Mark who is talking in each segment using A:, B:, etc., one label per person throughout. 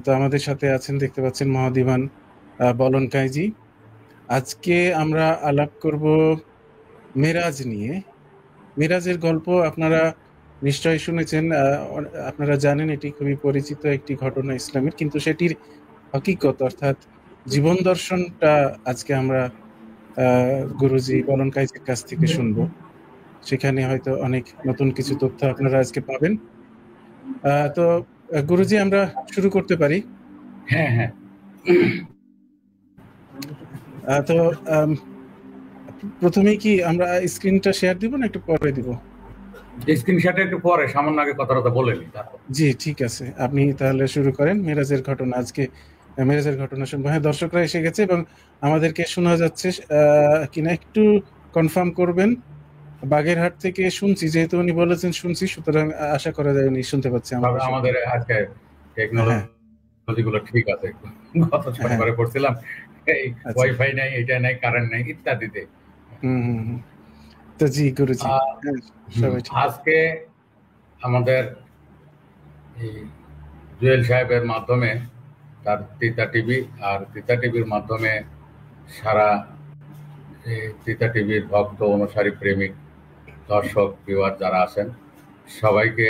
A: তো আমাদের সাথে আছেন, দেখতে পাচ্ছেন, মহাদিমান বলন কাইজি। আজকে আমরা আলাপ করব মেরাজ নিয়ে। মেরাজের গল্প আপনারা নিশ্চয়ই শুনেছেন। আপনারা জানেন এটি খুবই পরিচিত একটি ঘটনা ইসলামের, কিন্তু সেটির হকিকত অর্থাৎ জীবন দর্শনটা আজকে আমরা গুরুজি বলন কাইজির কাছ থেকে শুনবো। সেখানে হয়তো অনেক নতুন কিছু তথ্য আপনারা আজকে পাবেন। তো গুরুজি, আমরা শুরু করতে পারি?
B: হ্যাঁ হ্যাঁ।
A: তো প্রথমেই কি আমরা স্ক্রিনটা শেয়ার দিব না একটু পরে দিব?
B: স্ক্রিনশটে একটু পরে, সামান্য আগে কথাটা বলে নি।
A: জি, ঠিক আছে, আপনি তাহলে শুরু করেন। মেরাজের ঘটনা, আজকে মেরাজের ঘটনা শুনবো। হ্যাঁ, দর্শকরা এসে গেছে এবং আমাদেরকে শোনা যাচ্ছে কিনা একটু কনফার্ম করবেন। বাগেরহাট থেকে শুনছি, যেহেতু উনি বলেছেন শুনছি, সুতরাং আশা করা যায় উনি শুনতে পাচ্ছে
B: আমাদের আজকে টেকনোলজি গুলো ঠিক আছে। গত শনিবারে পড়ছিলাম এই ওয়াইফাই নাই, এটা নাই, কারেন্ট নাই ইত্যাদিতে।
A: তো জি গুরুজি,
B: আজকে আমাদের এই জুয়েল সাহেবের মাধ্যমে, তার তিতা টিভি আর তিতা টিভির মাধ্যমে সারা তিতা টিভির ভক্ত, অনুসারী, প্রেমিক, দর্শক, ভিউয়ার যারা আছেন সবাইকে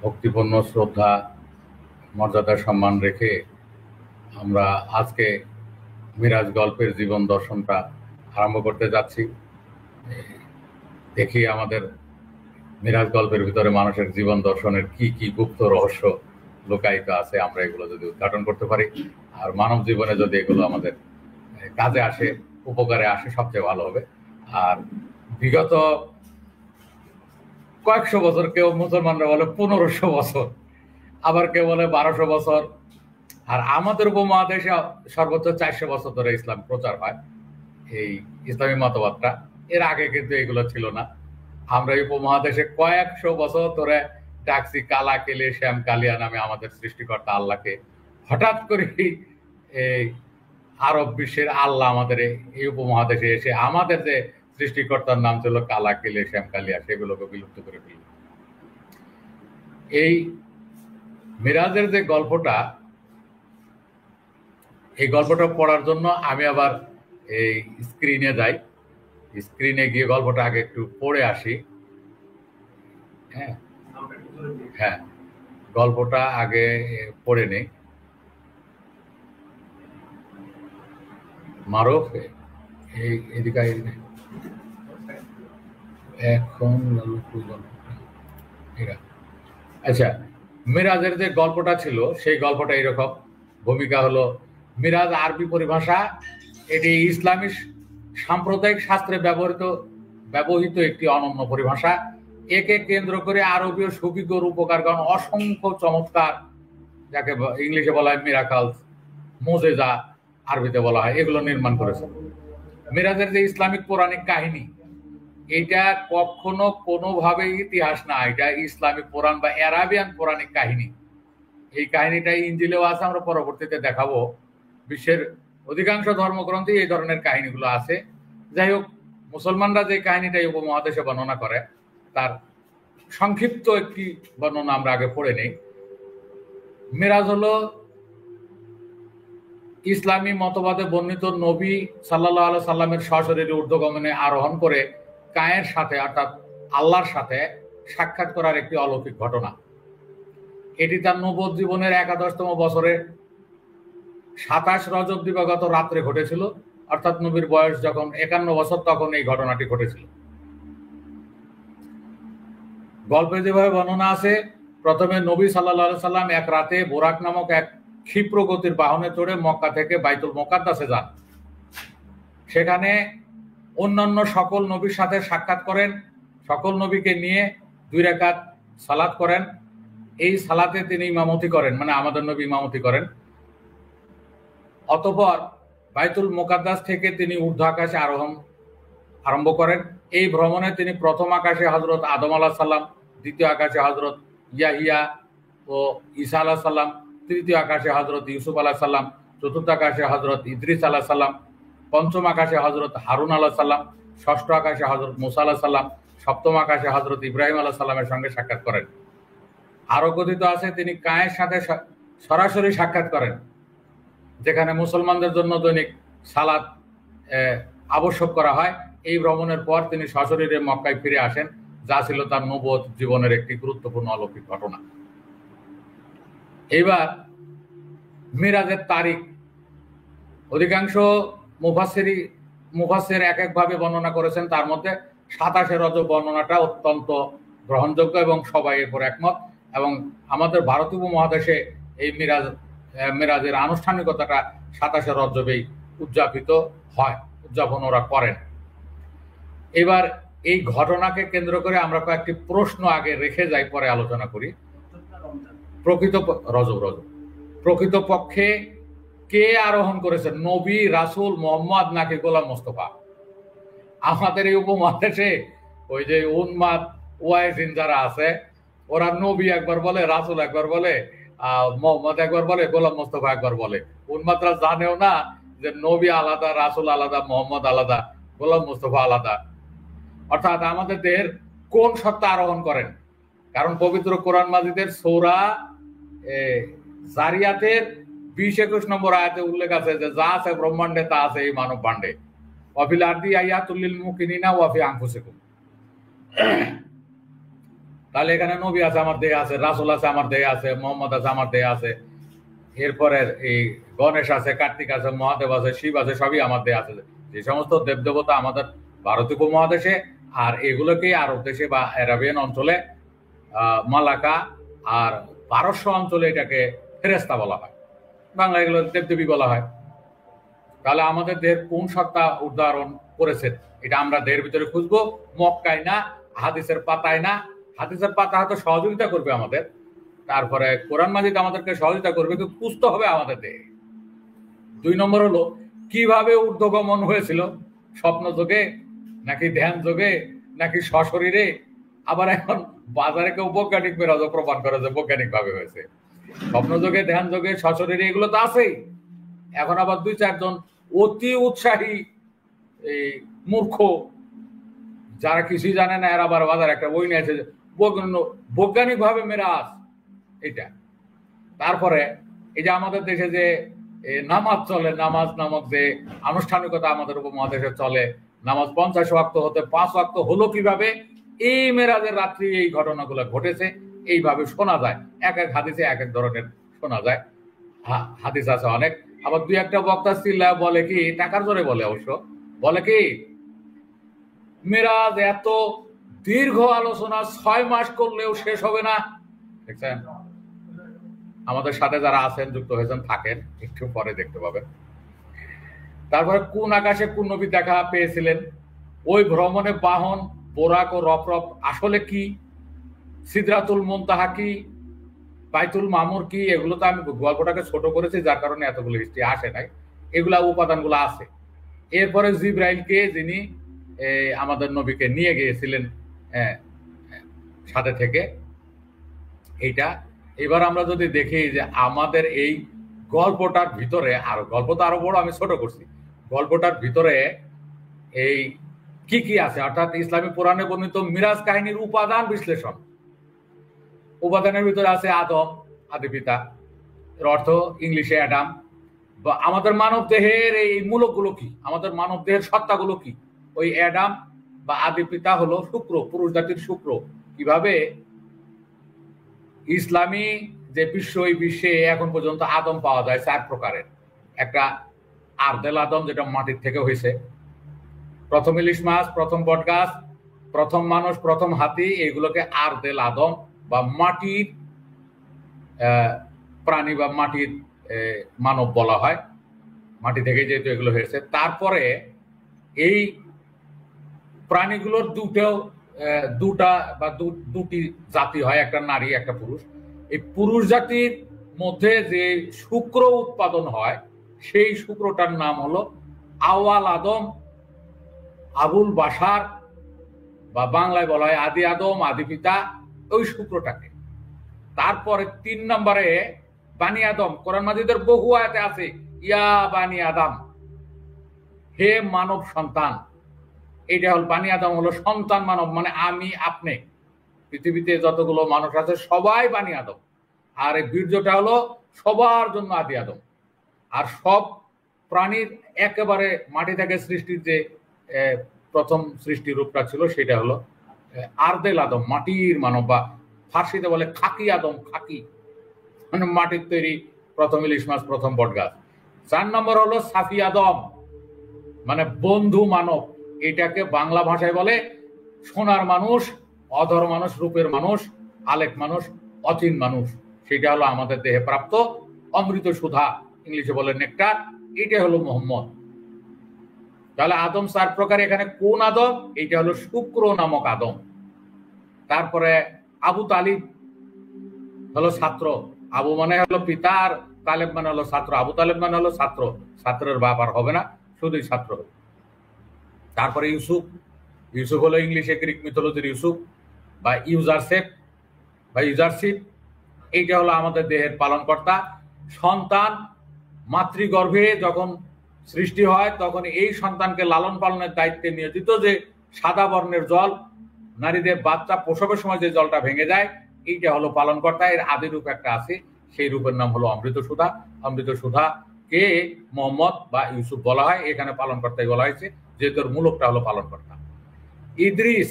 B: ভক্তিপূর্ণ শ্রদ্ধা, মর্যাদা, সম্মান রেখে আমরা আজকে মিরাজ গল্পের জীবন দর্শনটা আরম্ভ করতে যাচ্ছি। দেখি আমাদের মিরাজ গল্পের ভিতরে মানুষের জীবন দর্শনের কি কি গুপ্ত রহস্য লুকায়িত আছে, আমরা এগুলো যদি উদ্ঘাটন করতে পারি আর মানব জীবনে যদি এগুলো আমাদের কাজে আসে, উপকারে আসে, সবচেয়ে ভালো হবে। আর বিগত কয়েকশো বছর, কেউ মুসলমানরা বলে 1500 বছর, আবার কেউ বলে 1200 বছর, আর আমাদের উপমহাদেশে সর্বোচ্চ 400 বছর ধরে ইসলাম প্রচার হয়, এই ইসলামী মতবাদটা। এর আগে কিন্তু এগুলো ছিল না। আমরা এই উপমহাদেশে কয়েকশো বছর ধরে ডাকছি কালা কেলে শ্যাম কালিয়া নামে আমাদের সৃষ্টিকর্তা আল্লাহকে। হঠাৎ করে এই আরব বিশ্বের আল্লাহ আমাদের এই উপমহাদেশে এসে আমাদের যে সৃষ্টিকর্তার নাম ছিল কালা কেলে শ্যাম কালিয়া, সেগুলোকে বিলুপ্ত করে ফেলল। এই মিরাজের যে গল্পটা, এই গল্পটা পড়ার জন্য আমি আবার এই স্ক্রিনে যাই। স্ক্রিনে গিয়ে গল্পটা আগে একটু পড়ে আসি। হ্যাঁ হ্যাঁ, গল্পটা আগে পড়ে নেই। মারুফ, এদিকে এখন আচ্ছা, মিরাজের যে গল্পটা ছিল সেই গল্পটা এরকম। ভূমিকা হলো, মিরাজ আরবি পরিভাষা, এটি ইসলামী সাম্প্রদায়িক শাস্ত্রে ব্যবহৃত একটি অনন্য পরিভাষা। একে কেন্দ্র করে আরবীয় সুবিজ্ঞ রূপকারগণ অসংখ্য চমৎকার, যাকে ইংলিশে বলা হয় মিরাকলস, মোজেজা আরবিতে বলা হয়, এগুলো নির্মাণ করেছে। মিরাজের যে ইসলামিক পৌরাণিক কাহিনী, এটা কখনো কোনোভাবে ইতিহাস না, এটা ইসলামিক পুরাণ বা আরাবিয়ান পৌরাণিক কাহিনী। এই কাহিনীটা ইনজিলেও আছে, আমরা পরবর্তীতে দেখাবো। বিশ্বের অধিকাংশ ধর্মগ্রন্থে এই ধরনের কাহিনীগুলো আছে। যাই হোক, মুসলমানরা যে কাহিনীটা এই উপমহাদেশে বর্ণনা করে, তার সংক্ষিপ্ত একটি বর্ণনা আমরা আগে পড়ে নেই। মিরাজ হলো ইসলামী মতবাদে বর্ণিত নবী সাল্লাল্লাহু আলাইহি সাল্লামের সশরীরে ঊর্ধ্বগমনে আরোহণ করে কায়ের সাথে, অর্থাৎ আল্লাহর সাথে সাক্ষাৎ করার একটি অলৌকিক ঘটনা। এটি তার নবুয়ত জীবনের 11তম বছরে 27 রজব দিবাগত রাত্রে ঘটেছিল, অর্থাৎ নবীর বয়স যখন 51 বছর, তখন এই ঘটনাটি ঘটেছিল। গল্পে যেভাবে বর্ণনা আছে, প্রথমে নবী সাল্লাল্লাহু আলাইহি সাল্লাম এক রাতে বোরাক নামক এক ক্ষিপ্র গতির বাহনে চড়ে মক্কা থেকে বাইতুল মুকাদ্দাসে যান। সেখানে অন্যান্য সকল নবীর সাথে সাক্ষাৎ করেন, সকল নবীকে নিয়ে 2 রাকাত সালাত করেন। এই সালাতে তিনি ইমামতি করেন, মানে আমাদের নবী ইমামতি করেন। অতঃপর বাইতুল মুকাদ্দাস থেকে তিনি ঊর্ধ্ব আকাশে আরোহণ আরম্ভ করেন। এই ভ্রমণে তিনি প্রথম আকাশে হযরত আদম আলাইহিস সালাম, দ্বিতীয় আকাশে হযরত ইয়াহিয়া ও ঈসা আলাইহিস সালাম, তৃতীয় আকাশে হযরত ইউসুফ আলাইহিস সালাম, চতুর্থ আকাশে হযরত ইদ্রিস আলাইহিস সালাম, পঞ্চম আকাশে হযরত হারুন আলাইহিস সালাম, ষষ্ঠ আকাশে হযরত মুসা আলাইহিস সালাম, সপ্তম আকাশে হযরত ইব্রাহিম আলাইহিস সালামের সঙ্গে সাক্ষাৎ করেন। আরো কথিত আছে তিনি কায়ের সাথে সরাসরি সাক্ষাৎ করেন, যেখানে মুসলমানদের জন্য দৈনিক সালাত আবশ্যক করা হয়। এই ভ্রমণের পর তিনি সশরীরে মক্কায় ফিরে আসেন, যা ছিল তার নবুয়ত জীবনের একটি গুরুত্বপূর্ণ অলৌকিক ঘটনা। এইবার মিরাজের তারিখ অধিকাংশ মুফাসসির এক একভাবে বর্ণনা করেছেন। তার মধ্যে 27 রজব বর্ণনাটা অত্যন্ত গ্রহণযোগ্য এবং সবাই এরপর একমত। এবং আমাদের ভারতীয় উপমহাদেশে এই মিরাজের আনুষ্ঠানিকতাটা 27 রজবেই উদযাপন ওরা করেন। এবার এই ঘটনাকে কেন্দ্র করে আমরা কয়েকটি প্রশ্ন আগে রেখে যাই, পরে আলোচনা করি। প্রকৃতপক্ষে কে আরোহণ করেছেন, নবী, রাসূল, মোহাম্মদ নাকি গোলাম মোস্তফা? আমাদের এই উপমহাদেশে ওই যে উন্মাদ ওয়াইজিন যারা আছে, ওরা নবী একবার বলে, রাসূল একবার বলে, মোহাম্মদ একবার বলে, গোলাম মোস্তফা একবার বলে। উন্মাদরা জানেও না যে নবী আলাদা, রাসূল আলাদা, মোহাম্মদ আলাদা, গোলাম মোস্তফা আলাদা। অর্থাৎ আমাদের দেহের কোন সত্তা আরোহণ করেন? কারণ পবিত্র কোরআন মাজিদের সূরা জারিয়াতের 20-21 নম্বর আয়াতে উল্লেখ আছে যে যা আছে ব্রহ্মাণ্ডে তা আছে এই মানব ভাণ্ডে। ওয়াফিল আরদি আয়াতুল লিল মুকিনিনা ওয়া ফি আনফুসিকুম। তাহলে এখানে নবী আছে আমার দেহে আছে, রাসূল আছে আমার দেহে আছে, মোহাম্মদ আছে আমার দেহে আছে, এরপরে এই গণেশ আছে, কার্তিক আছে, মহাদেব আছে, শিব আছে, সবই আমার দেহে আছে। যে সমস্ত দেবদেবতা আমাদের ভারতীয় উপমহাদেশে, আর এগুলোকে আরব দেশে বা আরাবিয়ান অঞ্চলে মালাকা, আর পারস্য অঞ্চলে এটাকে ফেরেশতা বলা হয়, বাংলা এগুলো দেবদেবী বলা হয়। তাহলে আমাদের দেহের কোন সত্তা উদাহরণ করেছেন, এটা আমরা দেহের ভিতরে খুঁজবো, মক্কায় না, হাদিসের পাতায় না। হাদিসের পাতা হয়তো সহযোগিতা করবে আমাদের, তারপরে কোরআন মাজিদ আমাদেরকে সহযোগিতা করবে, কিন্তু খুঁজতে হবে আমাদের দেহে। 2 নম্বর হলো কিভাবে ঊর্ধ্বগমন হয়েছিল, স্বপ্ন যোগে নাকি ধ্যান যোগে নাকি সশরীরে? আবার এখন বাজারে কেউ বৈজ্ঞানিক মেরাজও প্রমাণ করে যে বৈজ্ঞানিক ভাবে হয়েছে। স্বপ্ন যোগে, ধ্যান যোগে, সশরীরে এগুলো তো আছেই। এখন আবার 2-4 জন অতি উৎসাহী এই মূর্খ যারা কিছুই জানে না, এরা আবার বাজারে একটা বই নিয়েছে বৈজ্ঞানিক ভাবে মেরাজ এটা। তারপরে এই যে আমাদের দেশে যে নামাজ চলে, নামাজ নামক যে আনুষ্ঠানিকতা আমাদের উপমহাদেশে চলে, নামাজ 50 ওয়াক্ত হতে 5 ওয়াক্ত হলো কিভাবে? এই মেরাজের রাত্রি এই ঘটনাগুলো ঘটেছে, এইভাবে শোনা যায়। এক এক হাদিসে এক এক ধরনের শোনা যায়, হাদিস আছে অনেক। আবার 2-1টা বক্তা চিল্লা বলে কি, টাকার জোরে বলে, অবশ্য বলে কি মেরাজ এত দীর্ঘ আলোচনা 6 মাস করলেও শেষ হবে না। দেখছেন, আমাদের সাথে যারা আছেন, যুক্ত হয়েছেন, থাকেন, একটু পরে দেখতে পাবেন। তারপরে কোন আকাশে কোন নবী দেখা পেয়েছিলেন, ওই ভ্রমণে বাহন, বোরাক ও রফরফ আসলে কি, সিদরাতুল মুনতাহা কি, বাইতুল মামুর কি? এগুলো তো আমি গল্পটাকে ছোট করেছি, যার কারণে এতগুলো হিস্ট্রি আসে নাই, এগুলা উপাদানগুলো আছে। এরপরে জিব্রাইলকে, যিনি আমাদের নবীকে নিয়ে গিয়েছিলেন সাথে থেকে, এইটা। এবার আমরা যদি দেখি যে আমাদের এই গল্পটার ভিতরে, আর গল্প তো আরো বড়, আমি ছোট করছি, গল্পটার ভিতরে এই কি কি আছে, অর্থাৎ ইসলামী পুরাণে বর্ণিত মিরাজ কাহিনীর উপাদান বিশ্লেষণ। উপাদানের ভিতরে আছে আদম, আদি পিতা, এর অর্থ ইংলিশে অ্যাডাম। বা আমাদের মানব দেহের এই মূলকগুলো কি, আমাদের মানব দেহের সত্তাগুলো কি? ওই অ্যাডাম বা আদি পিতা হলো শুক্র, পুরুষ জাতির শুক্র। কিভাবে ইসলামী যে বিশ্ব, এই বিশ্বে এখন পর্যন্ত আদম পাওয়া যায় 4 প্রকারের। একটা আরদেল আদম, যেটা মাটির থেকে হয়েছে, প্রথম ইলিশ মাছ, প্রথম বটগাছ, প্রথম মানুষ, প্রথম হাতি, এগুলোকে আরদেল আদম বা মাটির প্রাণী বা মাটির মানব বলা হয়, মাটি থেকে যেহেতু এগুলো হয়েছে। তারপরে এই প্রাণীগুলোর দুটা বা দুটি জাতি হয়, একটা নারী একটা পুরুষ। এই পুরুষ জাতির মধ্যে যে শুক্র উৎপাদন হয়, সেই শুক্রটার নাম হলো আওয়াল আদম, আবুল বাশার, বা বাংলায় বলা হয় আদি আদম, আদি পিতা, ওই শুক্রটাকে। তারপরে 3 নম্বরে বানি আদম, কোরআন মাজিদের বহু আয়াতে আছে, ইয়া বানি আদম, হে মানব সন্তান। এইটা হল বানি আদম, হলো সন্তান মানব, মানে আমি আপনি। পৃথিবীতে যতগুলো মানুষ আছে সবাই বানি আদম, আর এই বীর্যটা হলো সবার জন্য আদি আদম। আর সব প্রাণীর একেবারে মাটি থেকে সৃষ্টির যে প্রথম সৃষ্টি রূপটা ছিল সেটা হলো আরদেল আদম, মাটির মানব, বা ফার্সিতে বলে খাকি আদম, খাকি মানে মাটির তৈরি প্রথম ইলিশ মাছ, প্রথম বটগাছ। 4 নম্বর হলো সাফি আদম, মানে বন্ধু মানব। এটাকে বাংলা ভাষায় বলে সোনার মানুষ, অধর মানুষ, রূপের মানুষ, আলেক মানুষ, অচিন মানুষ। সেটা হলো আমাদের দেহে প্রাপ্ত অমৃত সুধা, ইংলিশে বলে নেকটার। এটা হলো মোহাম্মদ। তাহলে আদম 4 প্রকার। এখানে কোন আদম? এটা হলো শুক্র নামক আদম। তারপরে আবু তালিব হলো ছাত্র। আবু মানে হলো পিতা, আর তালেব মানে হলো ছাত্র। আবু তালেব মানে হলো ছাত্র, ছাত্রের বাপ আর হবে না, শুধুই ছাত্র। তারপরে ইউসুফ, ইউসুফ হলো ইংলিশে গ্রিক মিথোলজির ইউসুফ বা ইউজারসেফ বা ইউজারশিপ। এইটা হলো আমাদের দেহের পালনকর্তা। সন্তান মাতৃগর্ভে যখন সৃষ্টি হয় তখন এই সন্তানকে লালন পালনের দায়িত্বে নিয়োজিত যে সাদা বর্ণের জল, নারীদের বাচ্চা প্রসবের সময় যে জলটা ভেঙে যায়, এইটা হলো পালনকর্তা। এর আদি রূপ একটা আছে, সেই রূপের নাম হলো অমৃত সুধা। অমৃত সুধা কে মোহাম্মদ বা ইউসুফ বলা হয়, এখানে পালনকর্তাই বলা হয়েছে, যেহেতু মূলকটা হলো পালনকর্তা। ইদ্রিস,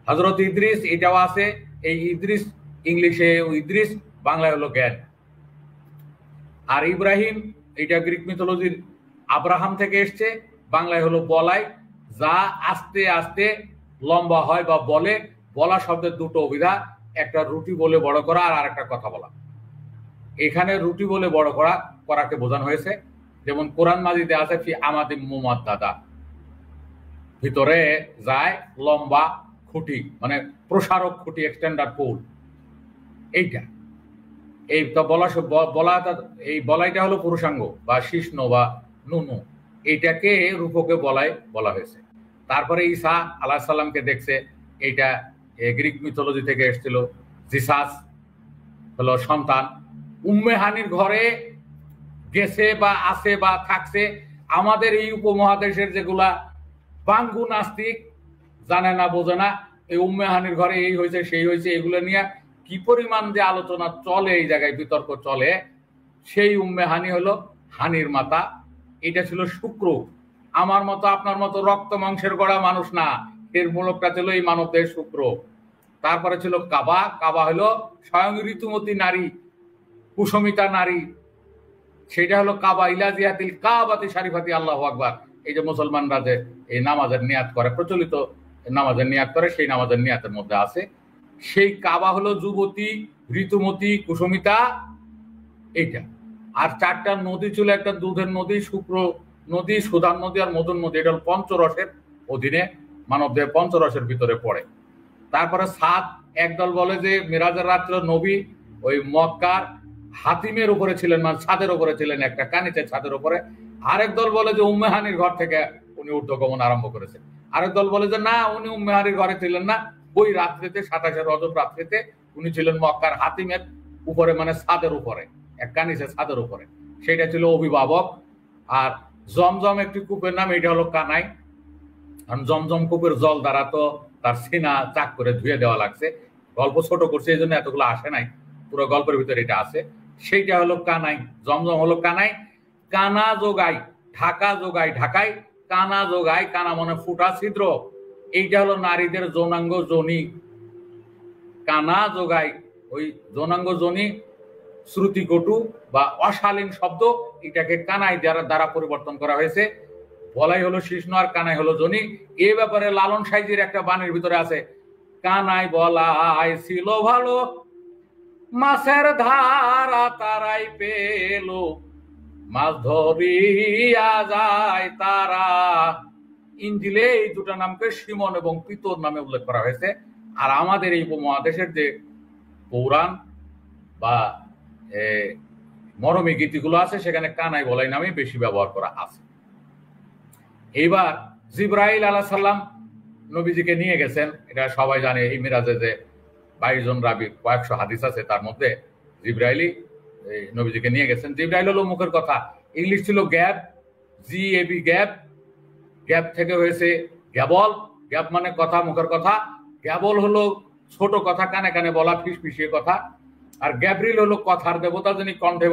B: হযরত ইদ্রিস, এটাও আছে। এই ইদ্রিস ইংলিশে ইদ্রিস, বাংলায় হলো জ্ঞান। আর ইব্রাহিম, এটা গ্রিক মিথোলজির আব্রাহাম থেকে এসছে, বাংলায় হলো বলাই, যা আস্তে আস্তে লম্বা হয় বা বলে। বলা শব্দের দুটো অভিধা, একটা রুটি বলে বড় করা আর আরেকটা কথা বলা। এখানে রুটি বলে বড় করাকে বোঝানো হয়েছে। যেমন কোরআন মাজিদে আছে ফি আমাদিম মুমাদ্দাদা, ভিতরে যায় লম্বা খুঁটি, মানে প্রসারক খুঁটি, এক্সটেন্ডার পোল। এইটা এই এই বলাইটা হলো পুরুষাঙ্গ বা শিষ্ণ বা নুনু, এইটাকে রূপকে বলা হয়েছে। তারপরে ঈসা আলাইহিস সালামকে দেখছে, এইটা গ্রিক মিথোলজি থেকে এসেছিল। জিসাস হলো সন্তান। উম্মে হানির ঘরে গেছে বা আছে বা থাকছে। আমাদের এই উপমহাদেশের যেগুলা বাঙ্গু নাস্তিক, জানে না বোঝে না, এই উম্মে হানির ঘরে এই হয়েছে সেই হয়েছে, এগুলো নিয়ে কি পরিমাণ যে আলোচনা চলে, এই জায়গায় বিতর্ক চলে। সেই উম্মে হানি হলো হানির মাতা। এটা ছিল শুক্র। আমার মতো আপনার মতো রক্ত মাংসের গড়া মানুষ না, এর মূলকটা ছিল এই মানবদের শুক্র। তারপরে ছিল কাবা। কাবা হলো স্বয়ং ঋতুমতী নারী, কুসমিতা নারী, সেটা হলো কাবা। ইলাজিয়াতিল কাবাতি শারিফাতি, আল্লাহু আকবার। এই যে মুসলমানরা যে এই নামাজের নিয়াত করে, প্রচলিত নামাজের নিয়াত করে, সেই নামাজের নিয়াতের মধ্যে আছে। সেই কাবা হলো যুবতী, ঋতুমতী, কুসমিতা, এইটা। আর 4টা নদী ছিল, একটা দুধের নদী, শুক্র নদী, সুধান নদী আর মধুর নদী। এটা হলো পঞ্চরসের অধীনে, মানবদেহের পঞ্চরসের ভিতরে পড়ে। তারপরে সাত, একদল বলে যে মিরাজের রাত্র নবী ওই মক্কার হাতিমের উপরে ছিলেন, মানে ছাদের উপরে ছিলেন, একটা কানিতে ছাদের উপরে। আরেক দল বলে যে উম্মে হানির ঘর থেকে উনি ঊর্ধ্বগমন আরম্ভ করেছেন। আরেক দল বলে যে না, উনি উম্মে হানির ঘরে ছিলেন না, ওই রাত্রিতে 27 রজব রাত্রিতে উনি ছিলেন মক্কার হাতিমের উপরে, মানে ছাদের উপরে, এক কানিসে ছাদের উপরে। সেটা ছিল অভিভাবক। আর জমজম একটি কূপের নাম, এটা হলো কানাই। কারণ জমজম কূপের জল দ্বারা তো তার সিনা চাক করে ধুয়ে দেওয়া লাগছে। গল্প ছোট করছে, এই জন্য এতগুলো আসে নাই, পুরো গল্পের ভিতরে এটা আছে। সেইটা হলো কানাই। জমজম হলো কানাই। কানা যোগাই, ঢাকা যোগাই, ঢাকাই, কানা যোগাই, কানা মানে ফুটা ছিদ্র। এইটা হলো নারীদের যৌনাঙ্গ যোনি। কানা যোগাই, ওই যৌনাঙ্গ যোনি শ্রুতিকটু বা অশালীন শব্দ, এটাকে কানাই দ্বারা পরিবর্তন করা হয়েছে। বলাই হলো শিষ্ণ আর কানাই হলো যোনি। এ ব্যাপারে লালন সাইজির একটা বাণীর ভিতরে আছে, কানাই বলাই ছিল ভালো, মাছের ধারা তারাই পেল, মাছ ধরিয়া যায় তারা। ইঞ্জিলে এই দুটো নামকে সিমন এবং পিতর নামে উল্লেখ করা হয়েছে। আর আমাদের এই উপমহাদেশের যে পৌরাণ বা মরমী গীতিগুলো আছে, সেখানে কানাই বলাই নামে বেশি ব্যবহার করা আছে। এইবার জিবরাইল আলাইহিস সালাম নবীজিকে নিয়ে গেছেন, এটা সবাই জানে। এই মিরাজে যে 22 জন রাবি, কয়েকশো হাদিস আছে, তার মধ্যে জিবরাইলই নবীজিকে নিয়ে গেছেন। জিবরাইল হলো মুখের কথা, ইংলিশ ছিল গ্যাব, GAB, গ্যাব। গ্যাব থেকে হয়েছে গ্যাবল। গ্যাব মানে কথা, মুখের কথা। গ্যাবল হলো ছোট কথা, কানে কানে বলা, ফিসফিসিয়ে কথা। আর গ্যাব্রিয়েল হলো কথার দেবতা, যিনি কণ্ঠে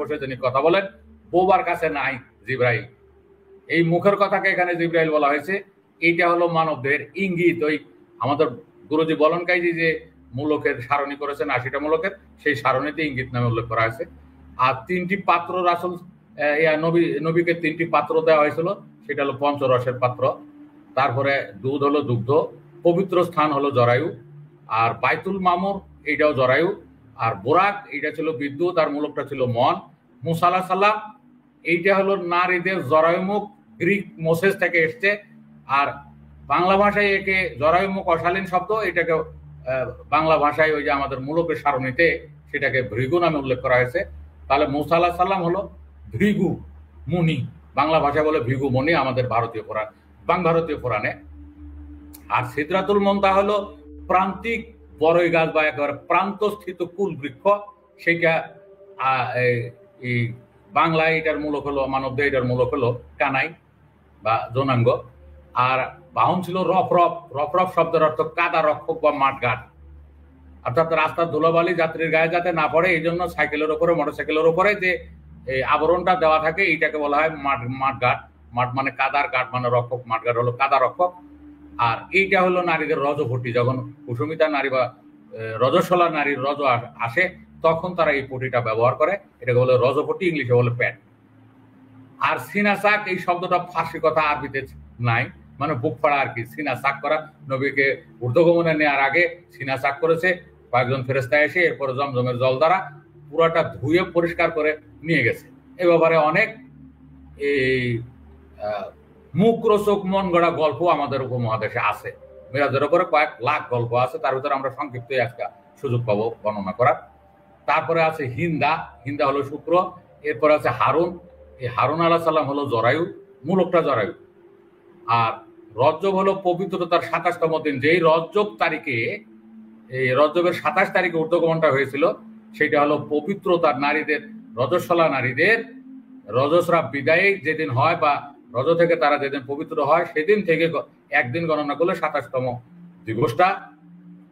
B: বসে যিনি কথা বলেন। বোবার কাছে নাই জিব্রাইল। এই মুখের কথাকে এখানে জিব্রাইল বলা হয়েছে। এইটা হলো মানবদের ইঙ্গিত। ওই আমাদের গুরুজি বলনকাইজি যে মূলকের সারণী করেছেন 80টা মূলকের, সেই সারণীতে ইঙ্গিত নামে উল্লেখ করা হয়েছে। আর 3টি পাত্র রাসূল নবীকে 3টি পাত্র দেওয়া হয়েছিল। সেটা হলো পঞ্চরসের পাত্র, তারপরে দুধ হলো দুগ্ধ, পবিত্র স্থান হলো জরায়ু, আর বাইতুল মামুর এইটাও জরায়ু, আর বোরাক এইটা ছিল বিদ্যুৎ, আর মূলকটা ছিল মন। মুসা আলাইহিস সালাম এইটা হলো নারীদের জরায়ুমুখ, গ্রিক মোসেস থেকে এসছে। আর বাংলা ভাষায় একে জরায়ুমুখ অশালীন শব্দ, এটাকে বাংলা ভাষায় ওই যে আমাদের মূলকের সারণীতে সেটাকে ভৃগু নামে উল্লেখ করা হয়েছে। তাহলে মুসা আলাইহিস সালাম হলো ভৃগু মুনি, বাংলা ভাষায় বলে ভৃগু মুনি আমাদের ভারতীয় পুরাণে। আর সিদরাতুল মুনতাহা হলো প্রান্তিক বড়ই গাছ বা একেবারে প্রান্তস্থিত কুল বৃক্ষ। সেইটা এই বাংলায় এটার মূলক হলো মানবদেহ, এটার মূলক হলো কানাই বা যৌনাঙ্গ। আর বাহন ছিল রফরফ শব্দের অর্থ কাদা রক্ষক বা মাঠঘাট, অর্থাৎ রাস্তার ধুলোবালি যাত্রীর গায়ে যাতে না পড়ে এই জন্য সাইকেলের উপরে, মোটরসাইকেলের উপরে যে এই আবরণটা দেওয়া থাকে এইটাকে বলা হয় মাঠঘাট। মাঠ মানে কাদার, ঘাট মানে রক্ষক, মাঠঘাট হলো কাদা রক্ষক। আর এইটা হলো নারীদের রজপটি। যখন কুসুমিতা নারী বা রজস্বলা নারীর রজ আসে তখন তারা এই পটিটা ব্যবহার করে, এটাকে বলে রজপটি, ইংলিশে বলে প্যাড। আর সিনাসাক এই শব্দটা ফার্সি কথা, আরবিতে নাই, মানে বুক ফাড়া আর কি। সিনাসাক করা, নবীকে ঊর্ধ্বগমনে নেওয়ার আগে সিনাসাক করেছে কয়েকজন ফেরেশতা এসে, এরপরে জমজমের জল দ্বারা পুরাটা ধুয়ে পরিষ্কার করে নিয়ে গেছে। এ ব্যাপারে অনেক এই মুখরোচক মন গড়া গল্প আমাদের উপমহাদেশে আছে। মিরাজের উপরে কয়েক লাখ গল্প আছে, তার ভিতরে আমরা সংক্ষিপ্ত আজকে সুযোগ পাবো বর্ণনা করার। তারপরে আছে হিন্দা হলো শুক্র, এরপরে আছে হারুন। এই হারুন আলাইহিস সালাম হলো জরায়ু, মূলকটা জরায়ু। আর রজব হলো পবিত্রতার 27তম দিন। যেই রজব তারিখে, এই রজবের 27 তারিখে ঊর্ধ্বগমনটা হয়েছিল, সেটা হলো পবিত্রতার, নারীদের, রজস্বলা নারীদের রজস্রাব বিদায় যেদিন হয় বা রজ থেকে তারা যেদিন পবিত্র হয় সেদিন থেকে একদিন গণনা করলে 27তম দিবসটা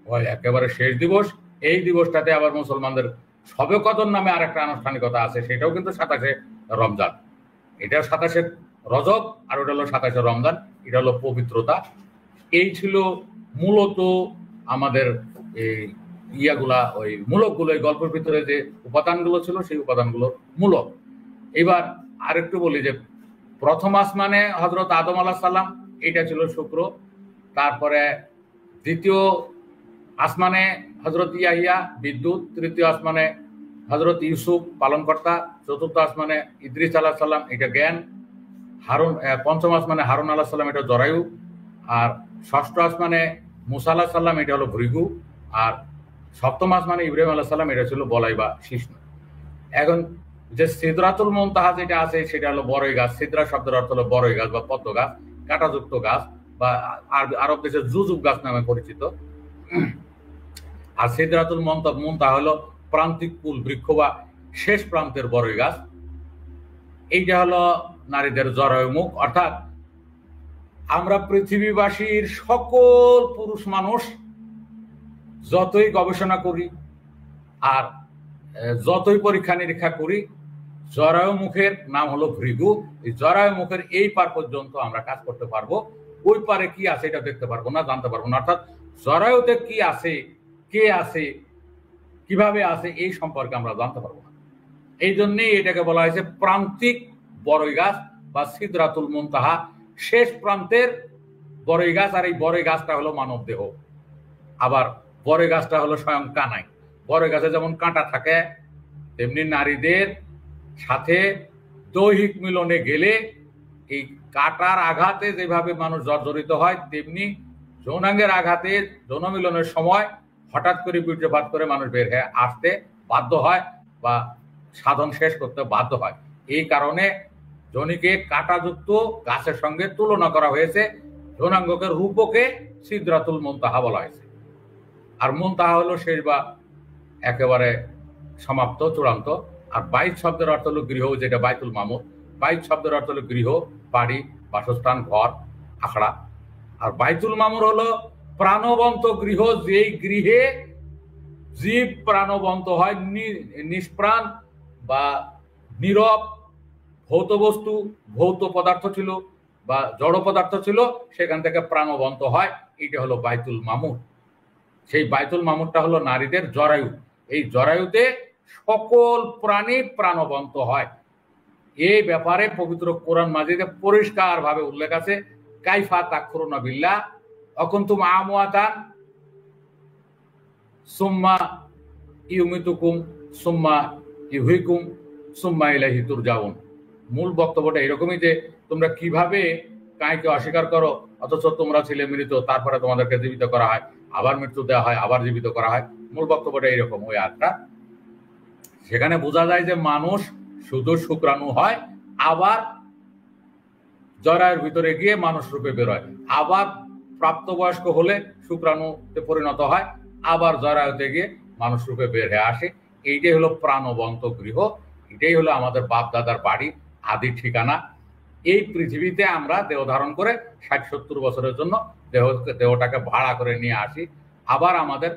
B: হয় একেবারে শেষ দিবস। এই দিবসটাতে আবার মুসলমানদের শবে কদর নামে আর একটা আনুষ্ঠানিকতা আছে, সেটাও কিন্তু 27শে রমজান। এটাও 27শে রজব, আর ওটা হলো 27শে রমজান। এটা হলো পবিত্রতা। এই ছিল মূলত আমাদের এই ইয়াগুলা, ওই মূলকগুলো, এই গল্পের ভিতরে যে উপাদানগুলো ছিল সেই উপাদানগুলো মূলক। এবার আরেকটু বলি যে প্রথম আসমানে হযরত আদম আলাইহিস সালাম, এটা ছিল শুক্র। তারপরে দ্বিতীয় আসমানে হযরত ইয়াহিয়া বিদ্যুৎ, তৃতীয় আসমানে হযরত ইউসুফ পালনকর্তা, চতুর্থ আসমানে ইদ্রিস আলাইহিস সালাম, এটা জ্ঞান। পঞ্চম আসমানে হারুন আলাইহিস সালাম, এটা জরায়ু। আর ষষ্ঠ আসমানে মুসা আলাইহিস সালাম, এটা হলো ভৃগু। আর সপ্তম আসমানে ইব্রাহিম আলাইহিস সালাম, এটা ছিল বলাই বা শিষ্ণু। এখন যে সিদরাতুল মুনতাহা যেটা আছে সেটা হলো বড়ই গাছ। সিদরা শব্দের অর্থ হলো বড়ই গাছ বা পদ্ম গাছ, কাঁটাযুক্ত গাছ, বা আরব দেশে জুজুব গাছ নামে পরিচিত। আর সিদরাতুল মুনতাহা হলো প্রান্তিক কুল বৃক্ষ বা শেষ প্রান্তের বড়ই গাছ। এইটা হলো নারীদের জরায়ুমুখ। অর্থাৎ আমরা পৃথিবীবাসীর সকল পুরুষ মানুষ যতই গবেষণা করি আর যতই পরীক্ষা নিরীক্ষা করি, জরায়ু মুখের নাম হলো ভৃগু। এই জরায়ু মুখের এই পার পর্যন্ত আমরা কাজ করতে পারবো, ওই পারে কি আছে এটা দেখতে পারবো না, জানতে পারবো না। অর্থাৎ জরায়ুতে কি আছে, কে আছে, কিভাবে আছে, এই সম্পর্কে আমরা জানতে পারবো না। এই জন্যই এটাকে বলা হয়েছে প্রান্তিক বড়ই গাছ বা সিদরাতুল মুনতাহা, শেষ প্রান্তের বড়ই গাছ। আর এই বড়ই গাছটা হলো মানব দেহ। আবার বড়ই গাছটা হলো স্বয়ং কানাই। বড়ই গাছে যেমন কাঁটা থাকে, তেমনি নারীদের সাথে দৈহিক মিলনে গেলে এই কাঁটার আঘাতে যেভাবে মানুষ জর্জরিত হয়, তেমনি যৌনাঙ্গের আঘাতে যৌন মিলনের সময় হঠাৎ করে বীর্যপাত করে মানুষ বের হয়ে আসতে বাধ্য হয় বা সাধন শেষ করতে বাধ্য হয়। এই কারণে যোনিকে কাঁটাযুক্ত গাছের সঙ্গে তুলনা করা হয়েছে। যৌনাঙ্গকে রূপকে সিদরাতুল মুনতাহা বলা হয়েছে। আর মুনতাহা হলো শেষ বা একেবারে সমাপ্ত, চূড়ান্ত। আর বাইত শব্দের অর্থ হলো গৃহ, যেটা বাইতুল মামুর। বাইত শব্দের অর্থ হলো গৃহ, বাড়ি, বাসস্থান, ঘর, আখড়া। আর বাইতুল মামুর হলো প্রাণবন্ত গৃহ, যেই গৃহে জীব প্রাণবন্ত হয়, নিষ্প্রাণ বা নীরব ভৌত বস্তু, ভৌত পদার্থ ছিল বা জড় পদার্থ ছিল, সেখান থেকে প্রাণবন্ত হয়, এটা হলো বাইতুল মামুর। সেই বাইতুল মামুরটা হলো নারীদের জরায়ু। এই জরায়ুতে সকল প্রাণী প্রাণবন্ত হয়। এই ব্যাপারে পবিত্র কোরআন মাজিদে পরিষ্কার ভাবে উল্লেখ আছে, কাইফা তাকফুরুনা বিল্লাহ অকুনতুম আমওয়াতান সুম্মা ইউমিতুকুম সুম্মা ইউহয়িকুম সুম্মা ইলাইহি তুরজাউন। মূল বক্তব্যটা এরকমই যে তোমরা কিভাবে কাইকে অস্বীকার করো, অথচ তোমরা ছিলে মৃত, তারপরে তোমাদেরকে জীবিত করা হয়, আবার মৃত্যু দেওয়া হয়, আবার জীবিত করা হয়। মূল বক্তব্যটা এরকম ওই আয়াতটা। সেখানে বোঝা যায় যে মানুষ শুধু শুক্রাণু হয়, আবার জরায়ুর ভিতরে গিয়ে মানুষ রূপে বের হয়, আবার প্রাপ্তবয়স্ক হলে শুক্রাণুতে পরিণত হয়, আবার জরায়ুতে গিয়ে মানুষ রূপে বের হয়ে আসে। এইটাই হলো প্রাণবন্ত গৃহ, এটাই হলো আমাদের বাপ দাদার বাড়ি, আদি ঠিকানা। এই পৃথিবীতে আমরা দেহ ধারণ করে 60-70 বছরের জন্য দেহটাকে ভাড়া করে নিয়ে আসি, আবার আমাদের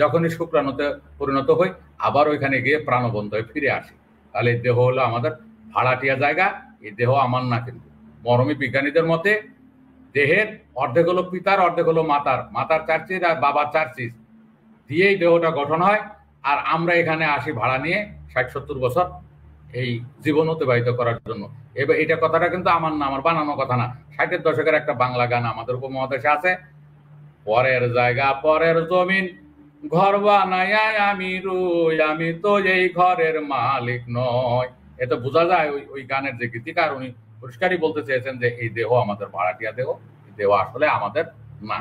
B: যখনই শুক্রাণুতে পরিণত হই আবার ওইখানে গিয়ে প্রাণবন্ত হয়ে ফিরে আসি। তাহলে এই দেহ হলো আমাদের ভাড়াটিয়া জায়গা, এই দেহ আমার না। কিন্তু মরমী বিজ্ঞানীদের মতে দেহের অর্ধেক হলো পিতার, অর্ধেক হলো মাতার, মাতার চার্চিস আর বাবার চার্চিস দিয়েই দেহটা গঠন হয়। আর আমরা এখানে আসি ভাড়া নিয়ে 60-70 বছর এই জীবন অতিবাহিত করার জন্য। এবার এটা কথাটা কিন্তু আমার না, আমার বানানো কথা না। 60-এর দশকের একটা বাংলা গান আমাদের উপমহাদেশে আছে, পরের জায়গা পরের জমিন ঘর বানায় আমি রই, আমি তো এই ঘরের মালিক নয়। এতে বোঝা যায় ওই গানের যে গীতিকার উনি পরিষ্কারই বলতে চেয়েছেন যে এই দেহ আমাদের ভাড়াটিয়া দেহ, দেহ আসলে আমাদের না।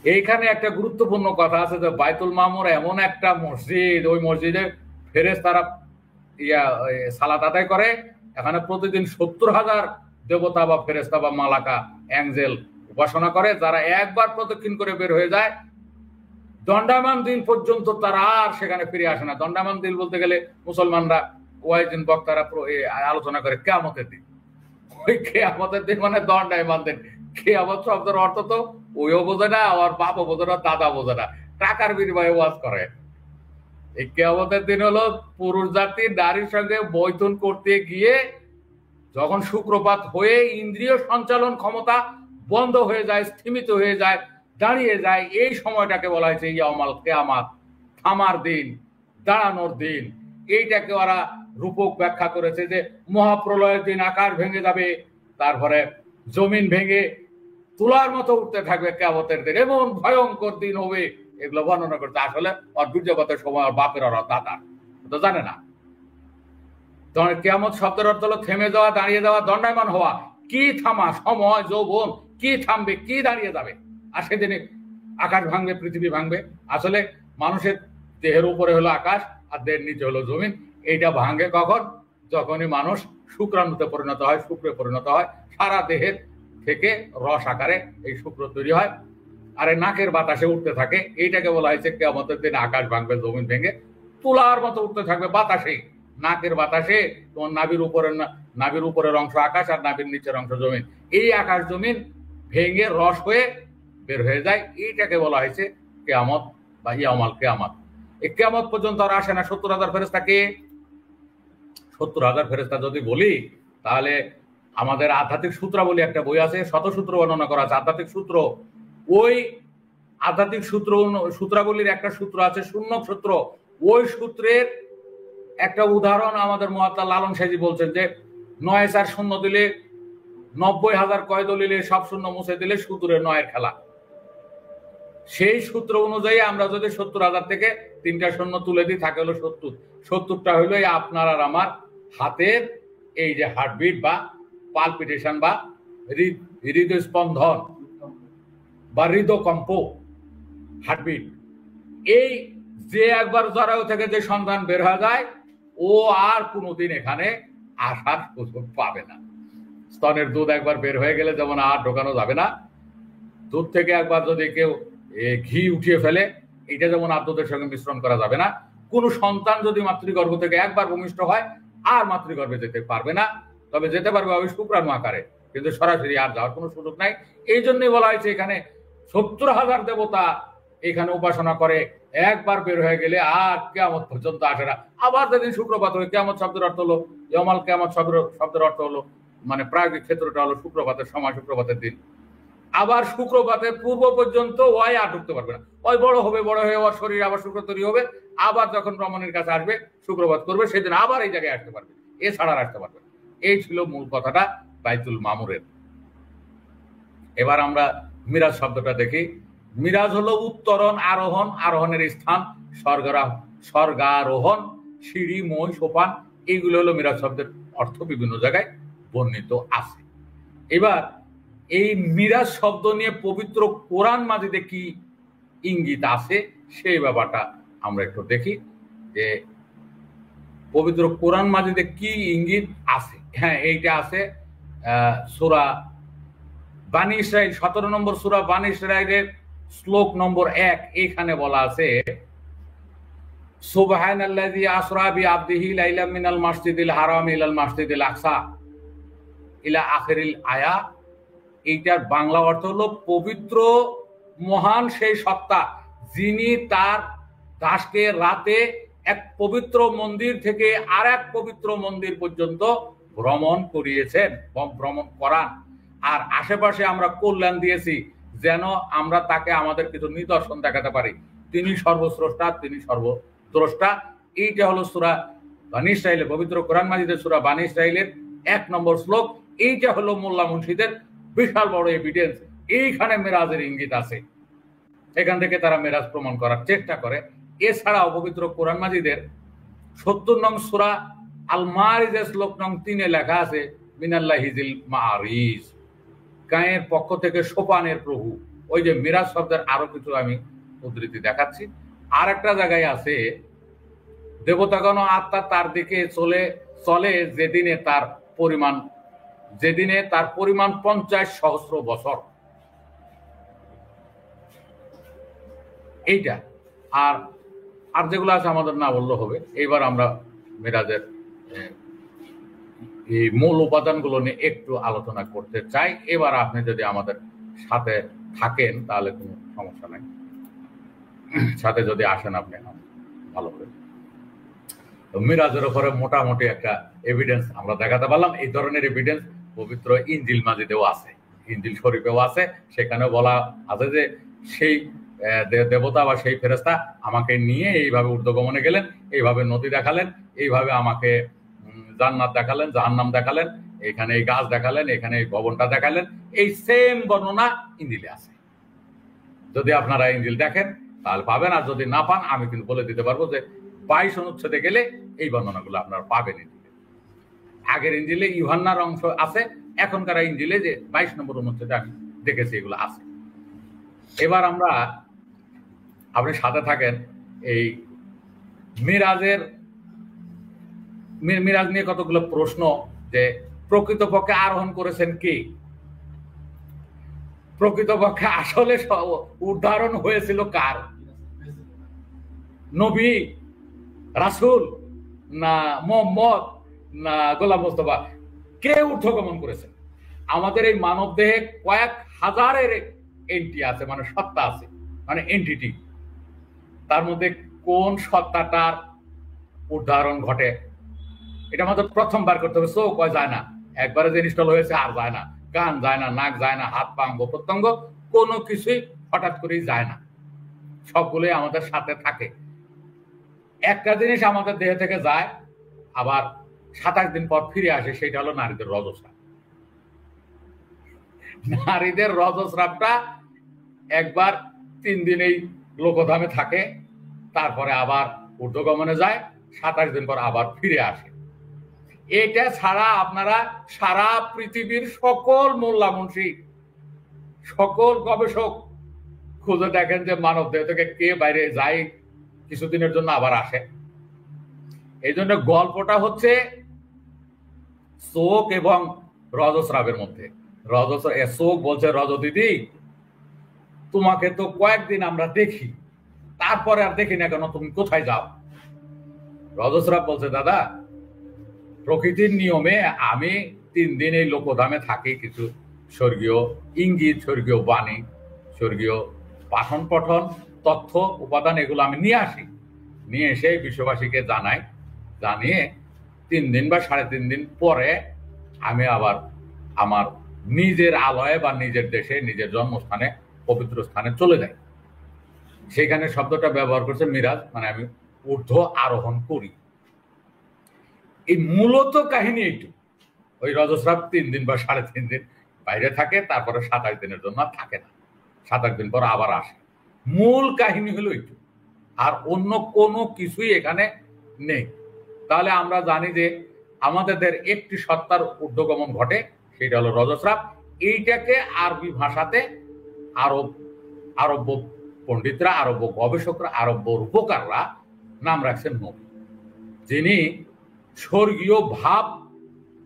B: এইখানে একটা গুরুত্বপূর্ণ কথা আছে যে বাইতুল মামুর এমন একটা মসজিদ, ওই মসজিদে ফেরেশতারা সালাত আদায় করে। এখানে প্রতিদিন 70,000 দেবতা বা ফেরেশতা বা মালাকা অ্যাঞ্জেল উপাসনা করে, যারা একবার প্রদক্ষিণ করে বের হয়ে যায় দণ্ডায়মান দিন পর্যন্ত তারা আর সেখানে ফিরে আসে না। দণ্ডায়মান দিন বলতে গেলে মুসলমানরা ওয়াইজিন বক্তারা আলোচনা করে কিয়ামতের দিন। ওই কিয়ামতের দিন মানে দণ্ডায়মান দিন। কিয়ামত শব্দের অর্থ তো ওইও বোঝে না, আমার বাপও বোঝে না, দাদা বোঝে না, টাকার বিনিময়ে ওয়াজ করে। এই কিয়ামতের দিন হলো পুরুষ জাতি নারীর সঙ্গে বৈঠন করতে গিয়ে যখন সূত্রপাত হয়ে ইন্দ্রিয় সঞ্চালন ক্ষমতা বন্ধ হয়ে যায়, স্থিমিত হয়ে যায়, দাঁড়িয়ে যায়, এই সময়টাকে বলা হয়েছে ইয়াউমাল কিয়ামাত, থামার দিন, দাঁড়ানোর দিন। এইটাকে ওরা রূপক ব্যাখ্যা করেছে যে মহাপ্রলয়ের দিন আকাশ ভেঙে যাবে, তারপরে জমিন ভেঙে তুলার মতো উঠতে থাকবে কিয়ামতের দিন, এমন ভয়ঙ্কর দিন হবে, এগুলো বর্ণনা করতে। আসলে আর দুর্যোগতের সময় আর বাপের ওরা দাদা তো জানে না। কিয়ামত শব্দের অর্থ হলো থেমে যাওয়া, দাঁড়িয়ে যাওয়া, দণ্ডায়মান হওয়া। কি থামা? সময়, যৌবন কি থামবে, কি দাঁড়িয়ে যাবে? আর সেদিনে আকাশ ভাঙবে, পৃথিবী ভাঙবে। আসলে মানুষের দেহের উপরে হলো আকাশ আর দেহের নিচে হলো জমিন। এইটা ভাঙে কখন? যখনই মানুষ শুক্রাণুতে পরিণত হয়, শুক্রে পরিণত হয়, সারা দেহের থেকে রস আকারে এই শুক্র তৈরি হয়, আর নাকের বাতাসে উঠতে থাকে। এইটাকে বলা হয়েছে কিয়ামতের দিন আকাশ ভাঙবে, জমিন ভেঙে তুলার মতো উঠতে থাকবে বাতাসে, নাকের বাতাসে। তোমার নাভির উপরের অংশ আকাশ আর নাভির নিচের অংশ জমিন। এই আকাশ জমিন ভেঙে রস হয়ে বের হয়ে যায়। এইটাকে বলা হয়েছে কিয়ামত বা ইয়াউমাল কিয়ামাত। এই কিয়ামত পর্যন্ত আর আসে না 70,000 ফেরেশতা। কে 70,000 ফেরেশতা যদি বলি, তাহলে আমাদের আধ্যাত্মিক সূত্রাবলী একটা বই আছে, শতসূত্র বর্ণনা করা আছে, আধ্যাত্মিক সূত্র। ওই আধ্যাত্মিক সূত্রাবলীর একটা সূত্র আছে শূন্যক সূত্র। ওই সূত্রের একটা উদাহরণ আমাদের মুহাত্তা লালন সাহেজি বলছেন যে 9 শূন্য দিলে 90,000 কয় দলিলে সব শূন্য মুছে দিলে সূত্রের 9-এর খেলা। সেই সূত্র অনুযায়ী আমরা যদি 70,000 থেকে 3টা শূন্য তুলে দিই, থাকে হলো 70। 70টা হইলো আপনার আর আমার হাতের এই যে হার্টবিট বা পালপিটেশন বা হৃদস্পন্দন বা হৃদকম্প, হার্টবিট। এই যে একবার জরায়ু থেকে যে সন্তান বের হয়ে যায়, ও আর কোনোদিন এখানে আসার সুযোগ পাবে না। স্তনের দুধ একবার বের হয়ে গেলে যেমন আর ঢোকানো যাবে না, দুধ থেকে একবার যদি কেউ ঘি উঠিয়ে ফেলে, এটা যেমন আর দুধের সঙ্গে মিশ্রণ করা যাবে না। কোন সন্তান যদি মাতৃগর্ভ থেকে একবার ভূমিষ্ঠ হয়, আর মাতৃগর্ভে যেতে পারবে না। তবে যেতে পারবে ওই শুক্রাণু আকারে, কিন্তু সরাসরি আর যাওয়ার কোনো সুযোগ নাই। এই জন্যই বলা হয়েছে এখানে 70,000 দেবতা এখানে উপাসনা করে, একবার বের হয়ে গেলে আর কিয়ামত পর্যন্ত আসে না। আবার যেদিন শুক্রবার হবে, কিয়ামত শব্দের অর্থ হলো ইয়মাল কিয়ামত শব্দের অর্থ হলো মানে প্রায়োগিক ক্ষেত্রটা হলো শুক্রবাতের সময়, শুক্রবাতের দিন। আবার শুক্রবাতের পূর্ব পর্যন্ত ওই আর ঢুকতে পারবে না। ওই বড় হবে, বড় হয়ে ওর শরীর আবার শুক্র তৈরি হবে, আবার যখন রমণীর কাছে আসবে শুক্রবাত করবে, সেদিন আবার এই জায়গায় আসতে পারবে, এছাড়া আসতে পারবে। এই ছিল মূল কথাটা বাইতুল মামুরের। এবার আমরা মিরাজ শব্দটা দেখি। মিরাজ হলো উত্তরণ, আরোহণ, আরোহণের স্থান, স্বর্গারোহণ, সিঁড়ি, মই, সোপান, এইগুলো হলো মিরাজ শব্দের অর্থ, বিভিন্ন জায়গায় বর্ণিত আছে। এবার এই মিরাজ শব্দ নিয়ে পবিত্র কোরআন মাজিদে কি ইঙ্গিত আছে সেই ব্যাপারটা আমরা একটু দেখি, যে পবিত্র কোরআন মাজিদে কি ইঙ্গিত আছে। হ্যাঁ, এইটা আছে সূরা বানী ইসরাইল, 17 নম্বর সূরা বানী ইসরাইলের শ্লোক নম্বর 1। এখানে বলা আছে, সুবহানাল্লাযী আসরা বিআবদিহি লাইলাম মিনাল মাসজিদিল হারাম ইলাল মাসজিদিল আকসা ইলা আখিরিল আয়া। এইটার বাংলা অর্থ হলো, পবিত্র মহান সেই সত্তা যিনি তার দাসকে রাতে এক পবিত্র মন্দির থেকে আর এক পবিত্র মন্দির পর্যন্ত ভ্রমণ করিয়েছেন, ভ্রমণ করান। আর আশেপাশে আমরা কল্যাণ দিয়েছি যেন আমরা তাকে আমাদের কিছু নিদর্শন দেখাতে পারি। তিনি সর্বস্রষ্টা, তিনি সর্বদ্রষ্টা। এইটা হলো সূরা বানী ইসরাইলের, পবিত্র কোরআন মাজিদের সূরা বানী ইসরাইলের 1 নম্বর শ্লোক। এইটা হলো মোল্লা মুন্সিদের বিশাল বড় এভিডেন্স। এইখানে মেরাজের ইঙ্গিত আছে, এখান থেকে তারা মেরাজ প্রমাণ করার চেষ্টা করে। এছাড়াও পবিত্র কোরআন মাজিদের 70 নং সূরা আল মারিজের শ্লোক নং 3-এ লেখা আছে, মিনাল্লাহি জিল মাআরিজ, গায়ের পক্ষ থেকে সোপানের প্রভু। ওই যে মিরাজ শব্দের আরো কিছু আমি উদ্ধৃতি দেখাচ্ছি। আর একটা জায়গায় আছে, দেবতাগণ আত্মা তার দিকে চলে যেদিনে তার পরিমাণ 50 সহস্র বছর। এইটা আর যেগুলো আছে আমাদের না বললে হবে। এইবার আমরা মিরাজের এই মূল উপাদানগুলো নিয়ে একটু আলোচনা করতে চাই। এবার আপনি যদি আমাদের সাথে থাকেন তাহলে কোনো সমস্যা নাই, সাথে যদি আসেন আপনি ভালো করে। মিরাজের উপরে মোটামুটি একটা এভিডেন্স আমরা দেখাতে পারলাম। এই ধরনের এভিডেন্স পবিত্র ইনজিল মাজিদেও আছে, ইনজিল শরীফেও আছে। সেখানে বলা আছে যে সেই দেবতা বা সেই ফেরেশতা আমাকে নিয়ে এইভাবে ঊর্ধ্বগমনে গেলেন, এইভাবে নদী দেখালেন, এইভাবে আমাকে জান্নাত দেখালেন, জাহান্নাম দেখালেন, এখানে এই গাছ দেখালেন, এখানে এই ভবনটা দেখালেন। এই সেম বর্ণনা ইনজিলে আছে। যদি আপনারা ইনজিল দেখেন তাহলে পাবেন, আর যদি না পান আমি কিন্তু বলে দিতে পারবো যে 22 অনুচ্ছেদে গেলে এই বর্ণনাগুলো আপনারা পাবেন ইনজিলে। আগের ইনজিলে ইউহান্নার অংশ আছে, এখনকার ইনজিলে যে 22 নম্বর অনুচ্ছেদে আমি দেখেছি এগুলো আছে। এবার আপনি সাথে থাকেন। এই মিরাজ নিয়ে কতগুলো প্রশ্ন, যে প্রকৃতপক্ষে আরোহণ করেছেন কি, প্রকৃতপক্ষে আসলে উদ্ধারণ হয়েছিল কার, নবী, রাসূল, না মুহাম্মদ, না গোলাম মোস্তফা? কে ঊর্ধ্বগমন করেছেন? আমাদের এই মানব দেহে কয়েক হাজারের এন্টি আছে, মানে সত্তা আছে, মানে এন্টিটি। তার মধ্যে কোন সত্তাটার উদাহরণ ঘটে এটা আমাদের প্রথমবার করতে হবে। চোখ যায় না, একবারে যে ইনস্টল হয়েছে আর যায় না, কান যায় না, নাক যায় না, হাত পা অঙ্গ প্রত্যঙ্গ কোনো কিছুই হঠাৎ করেই যায় না, সবগুলোই আমাদের সাথে থাকে। একটা জিনিস আমাদের দেহ থেকে যায় আবার 27 দিন পর ফিরে আসে, সেটা হলো নারীদের রজস্রাব। নারীদের রজস্রাবটা একবার 3 দিন এই লোকধামে থাকে, তারপরে আবার ঊর্ধ্বগমনে যায়, 27 দিন পর আবার ফিরে আসে। এটা ছাড়া আপনারা সারা পৃথিবীর সকল মোল্লা মুন্সি, সকল গবেষক খুঁজে দেখেন যে মানব দেহ থেকে কে বাইরে যায় কিছুদিনের জন্য আবার আসে। এই জন্য গল্পটা হচ্ছে চোখ এবং রজস্রাবের মধ্যে। চোখ বলছে, রজ দিদি তোমাকে তো কয়েকদিন আমরা দেখি, তারপরে আর দেখি না কেন, তুমি কোথায় যাও? রজস্রাব বলছে, দাদা প্রকৃতির নিয়মে আমি 3 দিন এই লোকধামে থাকি, কিছু স্বর্গীয় ইঙ্গিত, স্বর্গীয় বাণী স্বর্গীয় পাঠন পঠন তথ্য উপাদান এগুলো আমি নিয়ে আসি, নিয়ে এসে বিশ্ববাসীকে জানাই, জানিয়ে 3 দিন বা 3.5 দিন পরে আমি আবার আমার নিজের আলয়ে বা নিজের দেশে নিজের জন্মস্থানে পবিত্র স্থানে চলে যাই। সেখানে শব্দটা ব্যবহার করছে মিরাজ, মানে আমি ঊর্ধ্ব আরোহণ করি। এই মূলত কাহিনী এইটু। ওই রজস্রাব 3 দিন বা 3.5 দিন বাইরে থাকে, তারপরে 27 দিনের জন্য থাকে না, 27 দিন পর আবার আসে। মূল কাহিনী হলো এইটু, আর অন্য কোনো কিছুই এখানে নেই। তাহলে আমরা জানি যে আমাদের একটি সত্তার ঊর্ধ্বগমন ঘটে, সেটা হলো রজস্রাব। এইটাকে আরবি ভাষাতে আরব্য পণ্ডিতরা, আরব্য গবেষকরা, আরব্য রূপকাররা নাম রাখছেন নবী, যিনি স্বর্গীয় ভাব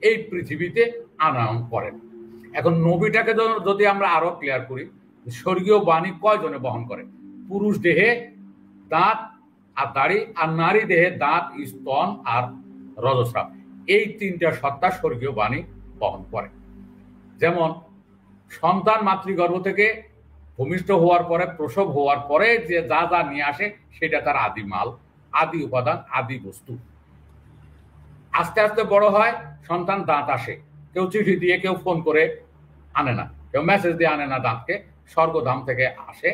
B: এই পৃথিবীতে আনয়ন করেন। এখন নবীটাকে যদি আমরা আরো ক্লিয়ার করি, স্বর্গীয় বাণী কয়জনে বহন করে? পুরুষ দেহে দাঁত আর দাড়ি, আর নারী দেহে দাঁত, স্তন আর রজস্রাব, এই 3টা সত্তা স্বর্গীয় বাণী বহন করে। যেমন সন্তান মাতৃগর্ভ থেকে ভূমিষ্ঠ হওয়ার পরে, প্রসব হওয়ার পরে যে যা যা নিয়ে আসে সেটা তার আদি মাল, আদি উপাদান, আদি বস্তু। আস্তে আস্তে বড় হয়, সন্তান দাঁত আসে, কেউ চিঠি দিয়ে, কেউ ফোন করে আনে না, কেউ মেসেজ দিয়ে আনে না দাঁতকে, স্বর্গধাম থেকে আসে।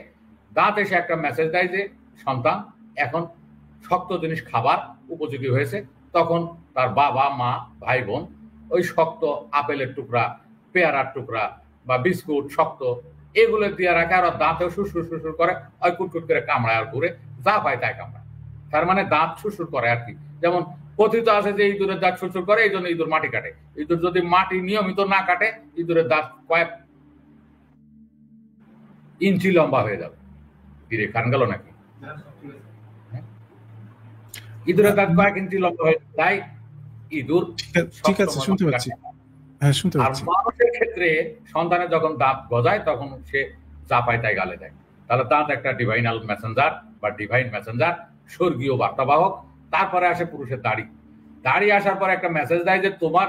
B: দাঁত এসে একটা মেসেজ দেয় যে সন্তান এখন শক্ত জিনিস খাবার উপযোগী হয়েছে। তখন তার বাবা মা ভাই বোন ওই শক্ত আপেলের টুকরা, পেয়ারার টুকরা বা বিস্কুট শক্ত এগুলো দিয়ে রাখে, আর দাঁতেও সুসুর সুসুর করে, ওই কুটকুট করে কামড়ায় আর ঘুরে যা পায় তাই কামড়ায়। তার মানে দাঁত সুসুর করে আর কি। যেমন কথিত আছে যে ইঁদুরের দাঁত সুসুর করে, এই জন্য ইঁদুর মাটি কাটে। ইঁদুর যদি মাটি নিয়মিত না কাটে, ইঁদুরের দাঁত কয়েক ইঞ্চি লম্বা হয়ে যাবে। ধীরে কান গেল নাকি? ইঁদুরের দাঁত কয়েক ইঞ্চি লম্বা হয়ে যায়, তাই ইঁদুর।
A: ঠিক আছে, শুনতে পাচ্ছি। হ্যাঁ, শুনতে পাচ্ছি।
B: আর মানুষের ক্ষেত্রে সন্তানের যখন দাঁত গজায় তখন সে যা পায় তাই গালে দেয়। তাহলে দাঁত একটা ডিভাইনাল মেসেঞ্জার বা ডিভাইন মেসেঞ্জার, স্বর্গীয় বার্তাবাহক। তারপরে আসে পুরুষের দাড়ি। দাড়ি আসার পর একটা মেসেজ দেয় যে তোমার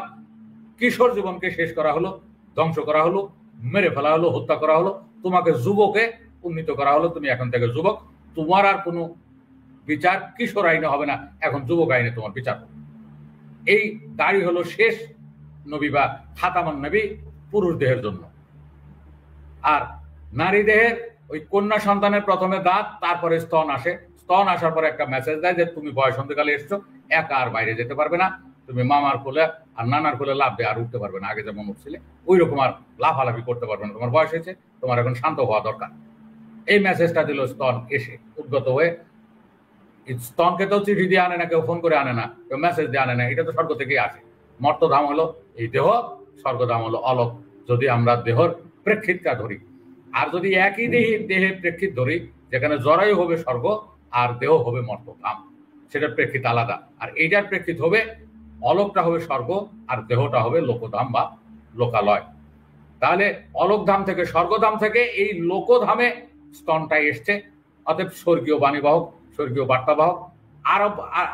B: কিশোর জীবনকে শেষ করা হলো, ধ্বংস করা হলো, মেরে ফেলা হলো, হত্যা করা হলো, তোমাকে যুবকে উন্নীত করা হলো, তুমি এখন থেকে যুবক, তোমার আর কোনো বিচার কিশোর আইনে হবে না, এখন যুবক আইনে তোমার বিচার হবে। এই দাড়ি হলো শেষ নবী বা খাতামান নবী পুরুষ দেহের জন্য। আর নারী দেহের ওই কন্যা সন্তানের প্রথমে দাঁত, তারপরে স্তন আসে। স্তন আসার পরে একটা মেসেজ দেয় যে তুমি বয়সন্ধিকালে এসছো, একা আর বাইরে যেতে পারবে না, তুমি মামার কোলে আর নানার কোলে লাভ দিয়ে আর উঠতে পারবে না, আগে যেমন উঠছিলে ওই রকম আর লাফালাফি করতে পারবে না, তোমার বয়স হয়েছে, তোমার এখন শান্ত হওয়া দরকার। এই মেসেজটা দিল স্তন এসে উদ্গত হয়ে। স্তনকে তো চিঠি দিয়ে আনে না, কেউ ফোন করে আনে না, কেউ মেসেজ দিয়ে আনে না, এটা তো স্বর্গ থেকেই আসে। মর্তধাম হলো এই দেহ, স্বর্গধাম হলো অলক, যদি আমরা দেহর প্রেক্ষিতটা ধরি। আর যদি একই দেহে প্রেক্ষিত ধরি, যেখানে জরায়ু হবে স্বর্গ আর দেহ হবে মর্তধাম, সেটার প্রেক্ষিত আলাদা। আর এইটার প্রেক্ষিত হবে অলকটা হবে স্বর্গ আর দেহটা হবে লোকধাম বা লোকালয়। তাহলে অলকধাম থেকে, স্বর্গধাম থেকে এই লোকধামে স্তনটা এসছে। অতএব স্বর্গীয় বাণীবাহক, স্বর্গীয় বার্তাবাহক।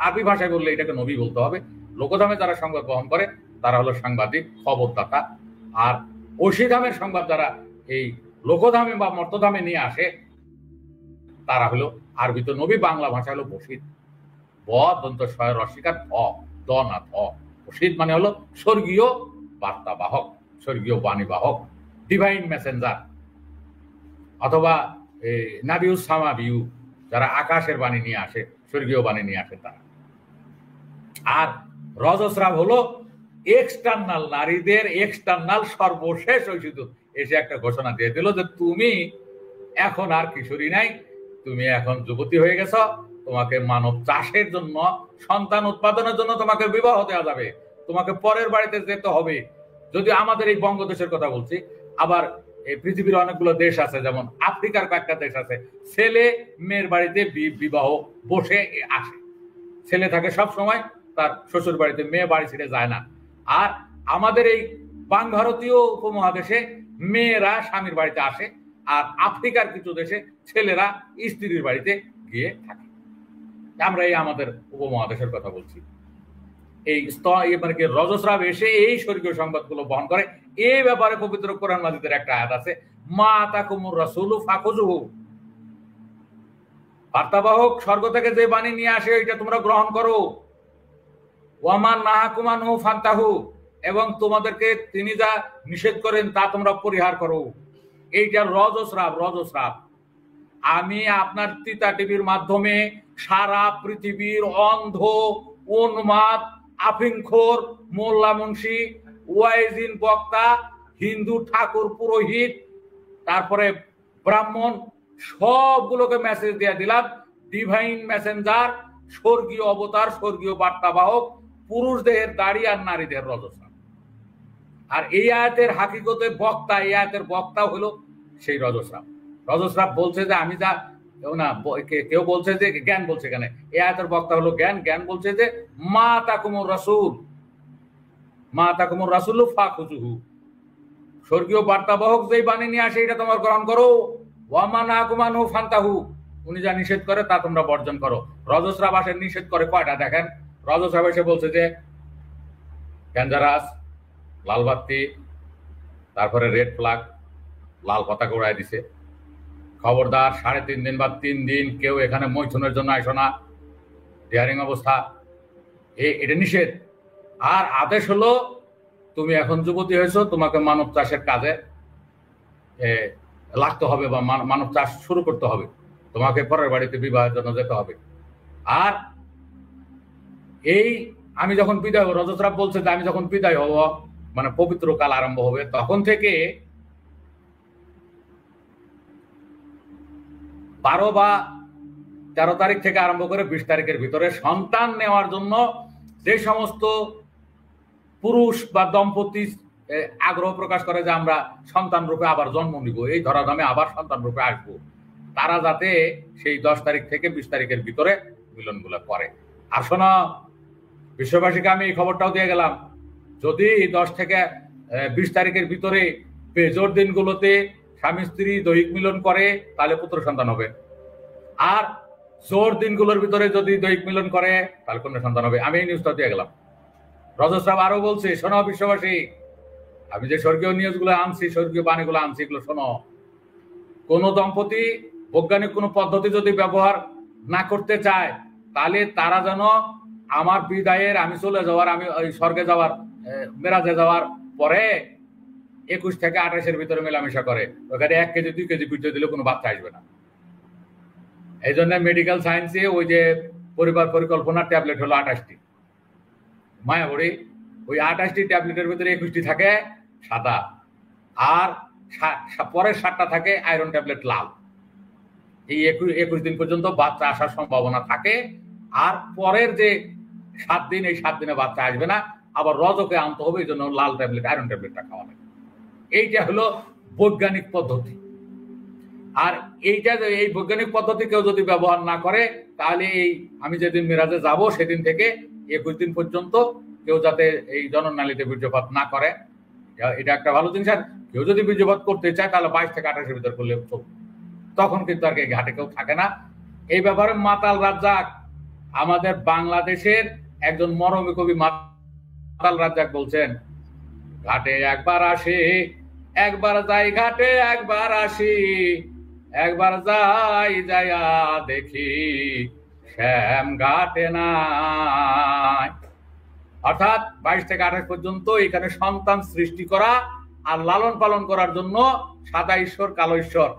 B: আরবি ভাষায় বললে এটাকে নবী বলতে হবে। লোকধামে যারা সংবাদ বহন করে তারা হলো সাংবাদিক, খবরদাতা। আর অসিধামের সংবাদ যারা এই লোকধামে বা মর্তধামে নিয়ে আসে তারা হলো আরবিতে নবী, বাংলা ভাষা হলো বসিত। ব দন্ত শয় রসিকার ধ, দ না ধ। বসিত মানে হলো স্বর্গীয় বার্তাবাহক, স্বর্গীয় বাণীবাহক, ডিভাইন মেসেঞ্জার। অথবা নাবিউ সামাবিউ, যারা আকাশের বাণী নিয়ে আসে, স্বর্গীয় বাণী নিয়ে আসে তারা। আর রজস্রাব হলো এক্সটার্নাল, নারীদের এক্সটার্নাল সর্বশেষ ওই শুধু এসে একটা ঘোষণা দিয়ে দিল যে তুমি এখন আর কিশোরী নাই, তুমি এখন যুবতী হয়ে গেছ, তোমাকে মানব চাষের জন্য, সন্তান উৎপাদনের জন্য তোমাকে বিবাহ দেওয়া যাবে, তোমাকে পরের বাড়িতে যেতে হবে। যদি আমাদের এই বঙ্গদেশের কথা বলছি, আবার এই পৃথিবীর অনেকগুলো দেশ আছে, যেমন আফ্রিকার কয়েকটা দেশ আছে, ছেলে মেয়ের বাড়িতে বিবাহ বসে আসে। ছেলে থাকে সব সময় তার শ্বশুর বাড়িতে, মেয়ে বাড়ি ছেড়ে যায় না। আর আমাদের এই ভারতীয় উপমহাদেশে মেয়েরা স্বামীর বাড়িতে আসে, আর আফ্রিকার কিছু দেশে ছেলেরা স্ত্রীর বাড়িতে গিয়ে থাকে। আমরা এই আমাদের উপমহাদেশের কথা বলছি। এই মানে কি রজস্রাব এসে এই স্বর্গীয় সংবাদগুলো বহন করে। এই ব্যাপারে পবিত্র কোরআন মাজিদের একটা আয়াত আছে, মা আতাকুমুর রাসূলু ফাখুযুহু, বার্তাবাহক স্বর্গ থেকে যে বাণী নিয়ে আসে এটা তোমরা গ্রহণ করো। ওয়া মা নাহাকুম আনহু ফান্তাহু, এবং তোমাদেরকে তিনি যা নিষেধ করেন তা তোমরা পরিহার করো। এইটা রজস্রাব। আমি আপনার তিতা টিভির মাধ্যমে সারা পৃথিবীর অন্ধ, উন্মাদ, আফিংখোর, মোল্লা মুন্সি, ওয়াইজিন বক্তা, হিন্দু ঠাকুর পুরোহিত, তারপরে ব্রাহ্মণ, সবগুলোকে মেসেজ দিয়ে দিলাম, ডিভাইন মেসেঞ্জার, স্বর্গীয় অবতার, স্বর্গীয় বার্তাবাহক, পুরুষ দেহের দাড়ি আর নারী দেহের রজস্রাব। আর এই আয়াতের হাকিকতে বক্তা, এই আয়াতের বক্তা হলো সেই রজস্রাব। রজস্রাব বলছে যে আমি যা না, কেউ বলছে যে জ্ঞান বলছে, এখানে এই আয়াতের বক্তা হলো জ্ঞান। জ্ঞান বলছে যে মা তাকুমুর রাসূলু ফাখুযুহু, স্বর্গীয় বার্তাবাহক যেই বাণী নিয়ে আসে এটা তোমরা গ্রহণ করো। ওয়া মা নাহাকুম আনহু ফান্তাহু, উনি যা নিষেধ করে তা তোমরা বর্জন করো। রজস্রাব আসে নিষেধ করে কয়টা দেখেন। রজস্রাব এসে বলছে যে ডেঞ্জারাস, লাল বাতি, তারপরে রেড ফ্ল্যাগ, লাল পতাকা উড়াই দিছে, খবরদার 3.5 দিন বা 3 দিন কেউ এখানে মৈথুনের জন্য আসো না, ডিয়ারিং অবস্থা, এটা নিষেধ। আর আদেশ হলো তুমি এখন যুবতী হয়েছো, তোমাকে মানব চাষের কাজে লাগতে হবে বা মানব চাষ শুরু করতে হবে, তোমাকে পরের বাড়িতে বিবাহের জন্য যেতে হবে। আর এই আমি যখন বিদায় হব, রজস্রাব বলছে যে আমি যখন বিদায় হব, মানে পবিত্র কাল আরম্ভ হবে, তখন থেকে 12 বা 13 তারিখ থেকে আরম্ভ করে 20 তারিখের ভিতরে সন্তান নেওয়ার জন্য যে সমস্ত পুরুষ বা দম্পতি আগ্রহ প্রকাশ করে যে আমরা সন্তান রূপে আবার জন্ম নিব, এই ধরাধামে আবার সন্তান রূপে আসবো, তারা যাতে সেই 10 তারিখ থেকে 20 তারিখের ভিতরে মিলনগুলো করে। আর শোনো, বিশ্ববাসীকে আমি এই খবরটাও দিয়ে গেলাম, যদি 10 থেকে 20 তারিখের ভিতরে বেজোর দিনগুলোতে স্বামী স্ত্রী দৈহিক মিলন করে তাহলে পুত্র সন্তান হবে, আর জোর দিনগুলোর ভিতরে যদি দৈহিক মিলন করে তাহলে কন্যা সন্তান হবে। আমি এই নিউজটা দিয়ে গেলাম। রজস্রাব আরো বলছে, শোনো বিশ্ববাসী, আমি যে স্বর্গীয় নিউজগুলো আনছি, স্বর্গীয় বাণীগুলো আনছি, এগুলো শোনো। কোন দম্পতি বৈজ্ঞানিক কোন পদ্ধতি যদি ব্যবহার না করতে চায়, তাহলে তারা যেন আমার বিদায়ের, আমি চলে যাওয়ার, আমি ওই স্বর্গে যাওয়ার, মেরাজে যাওয়ার পরে 21 থেকে 28-এর ভিতরে মেলামেশা করে। ওখানে 1 কেজি 2 কেজি বীর্য দিলে কোনো বাচ্চা আসবে না। এই জন্য মেডিকেল সায়েন্সে ওই যে পরিবার পরিকল্পনার ট্যাবলেট হলো 28টি, মায়াবড়ি, ওই 28টি ট্যাবলেটের ভিতরে 21টি থাকে সাদা, আর পরের 7টা থাকে আয়রন ট্যাবলেট লাল। এই 21 দিন পর্যন্ত বাচ্চা আসার সম্ভাবনা থাকে, আর পরের যে 7 দিন, এই 7 দিনে বাচ্চা আসবে না, আবার রজকে আনতে হবে, এই জন্য লাল ট্যাবলেট, আয়রন ট্যাবলেটটা খাওয়া লাগে। এইটা হলো বৈজ্ঞানিক পদ্ধতি। আর এইটা, এই বৈজ্ঞানিক পদ্ধতি কেউ যদি ব্যবহার না করে, তাহলে এই আমি যেদিন মেরাজে যাব সেদিন থেকে 21 দিন পর্যন্ত কেউ যাতে এই জননালীতে বীর্যপাত না করে, এটা একটা ভালো জিনিস। আর কেউ যদি বীর্যপাত করতে চায় তাহলে 22 থেকে 28-এর ভিতর করলে তখন কিন্তু আর ঘাটে কেউ থাকে না। এই ব্যাপারে মাতাল রাজ্জাক, আমাদের বাংলাদেশের একজন মরমী কবি মাতাল রাজ্জাক বলছেন, ঘাটে একবার আসি, একবার যাই, ঘাটে একবার আসি, একবার যাই, যাইয়া দেখি শ্যাম ঘাটে নাই। অর্থাৎ 22 থেকে 28 পর্যন্ত এখানে সন্তান সৃষ্টি করা আর লালন পালন করার জন্য সাদা ঈশ্বর, কালো ঈশ্বর,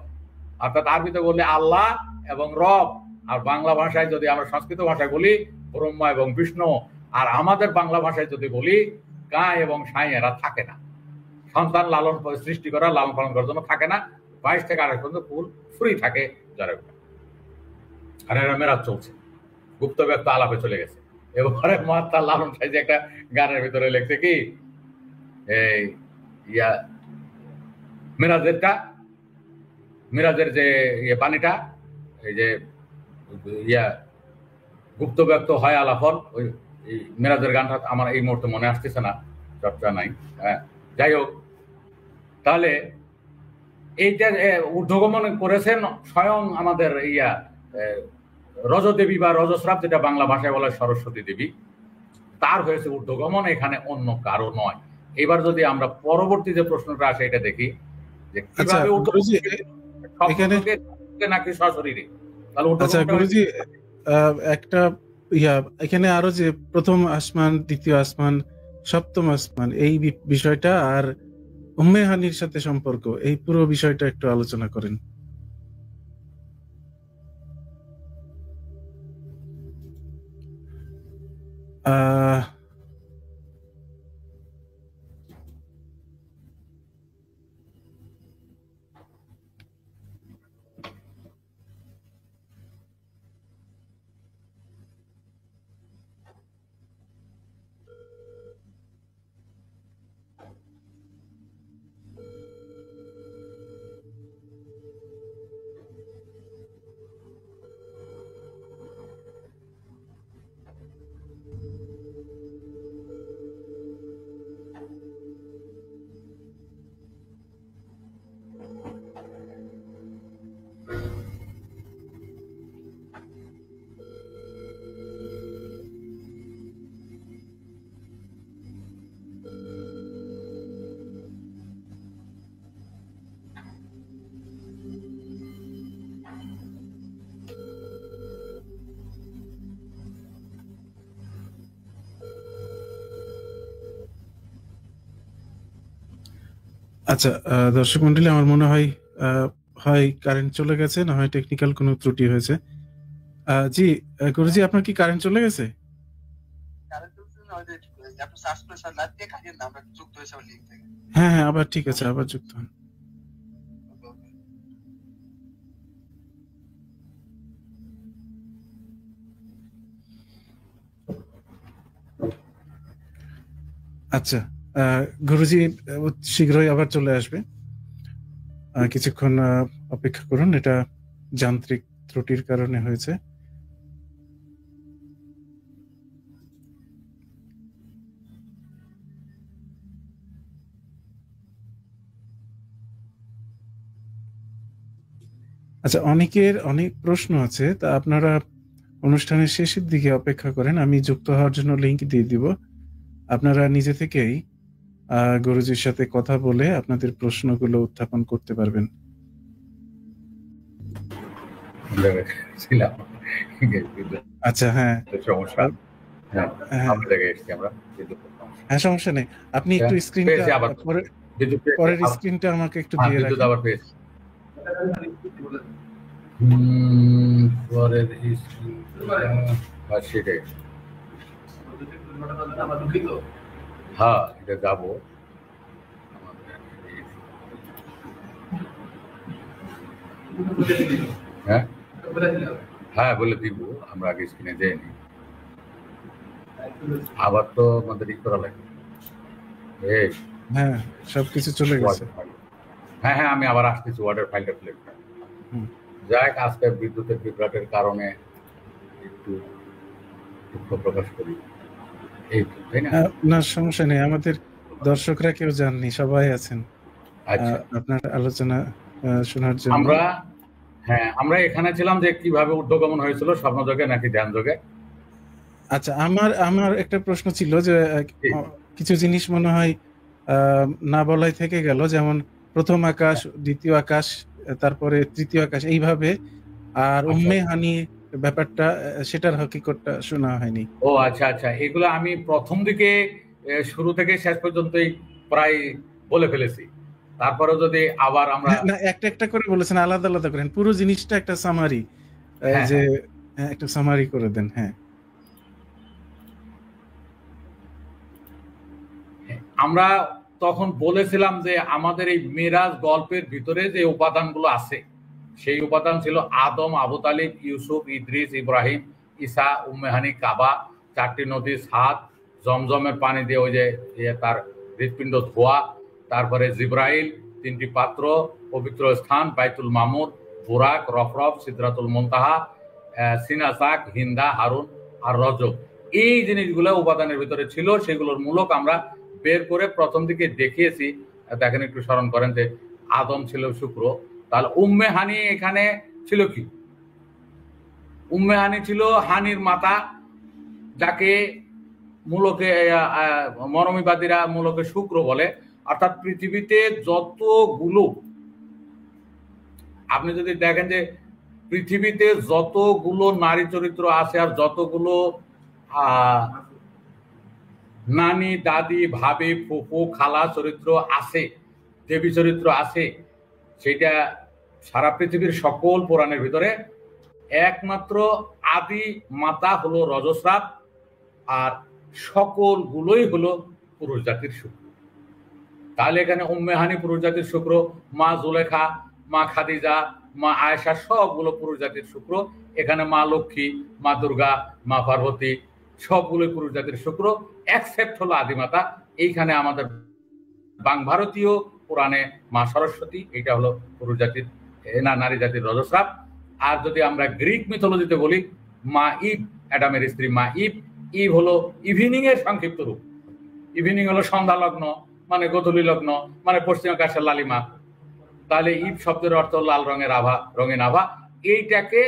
B: অর্থাৎ আরবিতে বললে আল্লাহ এবং রব, আর বাংলা ভাষায় যদি আমরা সংস্কৃত ভাষায় বলি ব্রহ্মা এবং বিষ্ণু, আর আমাদের বাংলা ভাষায় যদি বলি গায় এবং সাঁই, এরা থাকে না। সন্তান লালন সৃষ্টি করা, লালন পালন করার জন্য থাকে না। 22 থেকে 28 পর্যন্ত ফুল ফ্রি থাকে যারা, আর এরা মেরাজ চলছে, গুপ্ত ব্যক্ত আলাপে চলে গেছে। এবারে মহাত্মা লালন সাইজে একটা গানের ভিতরে লিখছে কি, এই মিরাজের যে পানিটা, এই যে গুপ্ত ব্যক্ত হয় আলাপন, ওই মিরাজের গানটা আমার এই মুহূর্তে মনে আসতেছে না, চর্চা নাই। হ্যাঁ, যাই হোক, তাহলে এইটা ঊর্ধ্বগমন করেছেন স্বয়ং আমাদের রজদেবী বা রজস্রাব, যেটা বাংলা ভাষায় বলা সরস্বতী দেবী, তার হয়েছে ঊর্ধ্বগমন, এখানে অন্য কারো নয়। এবার যদি আমরা পরবর্তী যে প্রশ্নটা আসে এটা দেখি, যে
A: আচ্ছা
B: কিভাবে
A: গুরুজি,
B: স্বপ্ন
A: এখানে
B: থেকে নাকি সশরীরে, তাহলে
A: আচ্ছা
B: ঊর্ধ্বগমনটা হয়েছে।
A: গুরুজি, একটা এখানে আরো যে প্রথম আসমান, দ্বিতীয় আসমান, সপ্তম আসমান, এই বিষয়টা আর উম্মে হানির সাথে সম্পর্ক, এই পুরো বিষয়টা একটু আলোচনা করেন। আহ আচ্ছা, দর্শক মন্ডলী, আমার মনে হয় হয় কারেন্ট চলে গেছে, না হয় টেকনিক্যাল কোনো ত্রুটি হয়েছে। জি, গুরুজি, আপনার কি কারেন্ট চলে গেছে? হ্যাঁ হ্যাঁ, আবার ঠিক আছে, আবার যুক্ত হন। আচ্ছা, গুরুজি শীঘ্রই আবার চলে আসবে, কিছুক্ষণ অপেক্ষা করুন, এটা যান্ত্রিক ত্রুটির কারণে হয়েছে। আচ্ছা, অনেকের অনেক প্রশ্ন আছে, তা আপনারা অনুষ্ঠানের শেষের দিকে অপেক্ষা করেন, আমি যুক্ত হওয়ার জন্য লিংক দিয়ে দিব। আপনারা নিজে থেকেই গুরুজির সাথে কথা বলে আপনাদের প্রশ্নগুলো উত্থাপন করতে পারবেন। আচ্ছা, হ্যাঁ
B: সমস্যা,
A: হ্যাঁ
B: আমরা জায়গায় এসেছি আমরা।
A: হ্যাঁ, সমস্যা নেই, আপনি একটু স্ক্রিনটা পরের স্ক্রিনটা আমাকে একটু দিয়ে রাখেন।
B: আবার পেয়েছি পরের সেটাই, হ্যাঁ এটা যাবো। হ্যাঁ হ্যাঁ বলে দিব, আমরা আগে স্ক্রিনে যাইনি, আবার তো আমাদের ই করা লাগবে।
A: হ্যাঁ, সবকিছু চলে গেছে।
B: হ্যাঁ হ্যাঁ, আমি আবার আসতেছি, ওয়াটার ফাইলটা ফেলে যাক। আজকে বিদ্যুতের বিভ্রাটের কারণে একটু দুঃখ প্রকাশ করি, এই তো, তাই না?
A: না, সমস্যা নেই, আমাদের দর্শকরা কেউ জাননি, সবাই আছেন আপনার আলোচনা শোনার জন্য।
B: আমরা এখানে ছিলাম যে কিভাবে ঊর্ধ্বগমন হয়েছিল, স্বপ্নযোগে নাকি ধ্যান যোগে।
A: আচ্ছা, আমার একটা প্রশ্ন ছিল যে কিছু জিনিস মনে হয় না বলাই থেকে গেল, যেমন প্রথম আকাশ, দ্বিতীয় আকাশ, তারপরে তৃতীয় আকাশ, এইভাবে, আর উম্মে হানি ব্যাপারটা, সেটার হকিকতটা শোনা হয়নি।
B: ও আচ্ছা আচ্ছা, এগুলো আমি প্রথম দিকে শুরু থেকে শেষ পর্যন্তই প্রায় বলে ফেলেছি, তারপরে যদি আবার আমরা
A: না, একটা একটা করে বলেছেন, আলাদা আলাদা করেন, পুরো জিনিসটা একটা সামারি, যে একটা সামারি করে দেন। হ্যাঁ,
B: আমরা তখন বলেছিলাম যে আমাদের এই মেরাজ গল্পের ভিতরে যে উপাদানগুলো আছে, সেই উপাদান ছিল আদম, আবু তালিব, ইউসুফ, ইদ্রিস, ইব্রাহিম, ঈসা, উম্মে হানি, কাবা, 4টি নদী, সাত, জমজমের পানি দিয়ে ওই যে তার হৃৎপিণ্ড ধোয়া, তারপরে জিব্রাইল, 3টি পাত্র, পবিত্র স্থান, বাইতুল মামুর, বুরাক, রফরফ, সিদরাতুল মুনতাহা, সিনাসাক, হিন্দা, হারুন আর রজব। এই জিনিসগুলো উপাদানের ভিতরে ছিল, সেগুলোর মূলক আমরা বের করে প্রথম দিকে দেখিয়েছি। দেখেন, একটু স্মরণ করেন যে আদম ছিল শুক্র, তাহলে উম্মে হানি এখানে ছিল কি? উম্মে হানি ছিল হানির মাতা, যাকে মূলকে মরমীবাদীরা মূলকে শুক্র বলে। অর্থাৎ পৃথিবীতে যতগুলো আপনি যদি দেখেন যে পৃথিবীতে যতগুলো নারী চরিত্র আছে আর যতগুলো নানি, দাদি, ভাবি, ফুফু, খালা চরিত্র আছে, দেবী চরিত্র আছে, সেটা সারা পৃথিবীর সকল পুরাণের ভিতরে একমাত্র আদি মাতা হলো রজস্রাব, আর সকলগুলোই হলো পুরুষ জাতির শুক্র। তাহলে এখানে উম্মে হানি পুরুষ জাতির শুক্র, মা জুলেখা, মা খাদিজা, মা আয়েশা সবগুলো পুরুষ জাতির শুক্র। এখানে মা লক্ষ্মী, মা দুর্গা, মা পার্বতী সবগুলোই পুরুষ জাতির শুক্র, এক্সেপ্ট হলো আদিমাতা। এইখানে আমাদের ভারতীয় পুরাণে মা সরস্বতী, এটা হলো পুরুষ জাতির নারী জাতির রজস্রাব। আর যদি আমরা গ্রিক মিথোলজিতে বলি, মা ইভ, অ্যাডামের স্ত্রী মা ইভ। ইভ হলো ইভিনিং এর সংক্ষিপ্ত রূপ। ইভিনিং হলো সন্ধ্যা লগ্ন, মানে গোধূলি লগ্ন, মানে পশ্চিম আকাশের লালিমা। তাহলে ইভ শব্দের অর্থ লাল রঙের আভা, রঙিন আভা। এইটাকে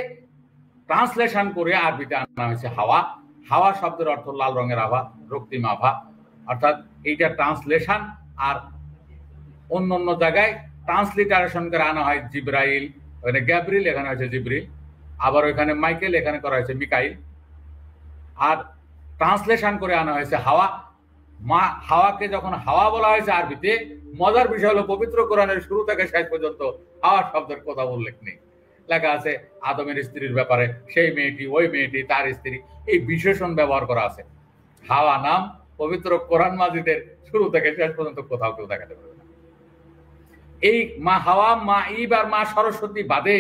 B: ট্রান্সলেশন করে আরবিতে আনা হয়েছে হাওয়া। হাওয়া শব্দের অর্থ লাল রঙের আভা, রক্তিম আভা। অর্থাৎ এইটা ট্রান্সলেশন। আর অন্য অন্য জায়গায় ট্রান্সলিটারেশন করে আনা হয় জিব্রাইল, ওখানে গ্যাব্রিল, এখানে হয়েছে জিব্রিল। আবার ওইখানে মাইকেল, এখানে করা হয়েছে মিকাইল। আর ট্রান্সলেশন করে আনা হয়েছে হাওয়া। মা হাওয়াকে যখন হাওয়া বলা হয়েছে আরবিতে, মজার বিষয় হলো পবিত্র কোরআনের শুরু থেকে শেষ পর্যন্ত হাওয়া শব্দের কথা উল্লেখ নেই। লেখা আছে আদমের স্ত্রীর ব্যাপারে, সেই মেয়েটি, ওই মেয়েটি, তার স্ত্রী, এই বিশেষণ ব্যবহার করা আছে। হাওয়া নাম পবিত্র কোরআন মাজিদের শুরু থেকে শেষ পর্যন্ত কোথাও কেউ দেখাতে পারবে না। এই মা হাওয়া, মা ইব আর মা সরস্বতী বাদে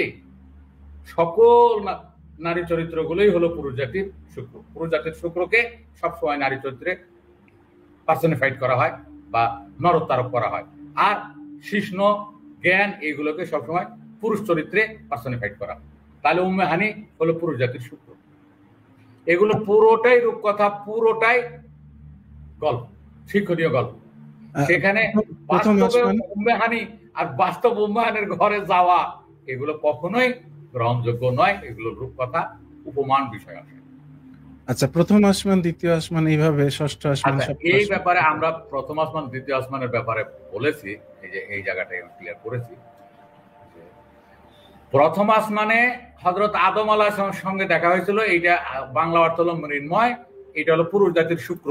B: সকল নারী চরিত্রগুলোই হলো পুরুষ জাতির শুক্র। পুরুষ জাতির শুক্রকে সবসময় নারী চরিত্রে পার্সনিফাইড করা হয় বা নরোত্তারক করা হয়। আর শিষ্ণ, জ্ঞান, এইগুলোকে সবসময় পুরুষ চরিত্রে পার্সনিফাইড করা। তাহলে উম্মে হানি হলো পুরুষ জাতির শুক্র। এগুলো পুরোটাই রূপকথা, পুরোটাই গল্প, শিক্ষণীয় গল্প। সেখানে বাস্তবে উম্মে হানি আর বাস্তব উম্মে হানির ঘরে যাওয়া, এগুলো কখনোই গ্রহণযোগ্য নয়। এগুলো রূপকথা, উপমান বিষয় আসে।
A: আচ্ছা, প্রথম আসমান, দ্বিতীয় আসমান, এইভাবে ষষ্ঠ আসমান,
B: এই ব্যাপারে আমরা প্রথম আসমান দ্বিতীয় আসমানের ব্যাপারে বলেছি, এই যে এই জায়গাটা ক্লিয়ার করেছি। প্রথম আসমানে হযরত আদম আলাইহিস সালামের সঙ্গে দেখা হয়েছিল, এইটা বাংলা অর্থ হলো মৃন্ময়, এটা হলো পুরুষ জাতির শুক্র।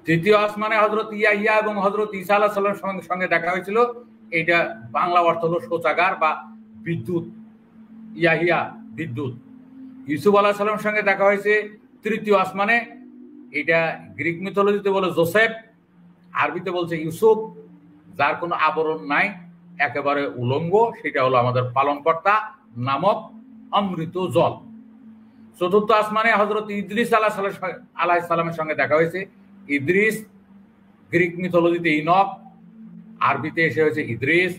B: তৃতীয় আসমানে হযরত ইয়াহিয়া এবং হযরত ঈসা আলাইহিস সালামের সঙ্গে দেখা হয়েছিল, এইটা বাংলা অর্থ হলো শৌচাগার বা বিদ্যুৎ। ইয়াহিয়া বিদ্যুৎ। ইউসুফ আলাইহিস সালামের সঙ্গে দেখা হয়েছে তৃতীয় আসমানে, এটা গ্রিক মিথোলজিতে বলে জোসেফ, আরবিতে বলছে ইউসুফ, যার কোনো আবরণ নাই, একেবারে উলঙ্গ, সেটা হলো আমাদের পালনকর্তা নামক অমৃত জল। চতুর্থ আসমানে হযরত ইদ্রিস আলাইহিস সালামের সঙ্গে দেখা হয়েছে। ইদ্রিস গ্রিক মিথোলজিতে ইনক, আরবিতে এসে হয়েছে ইদ্রিস,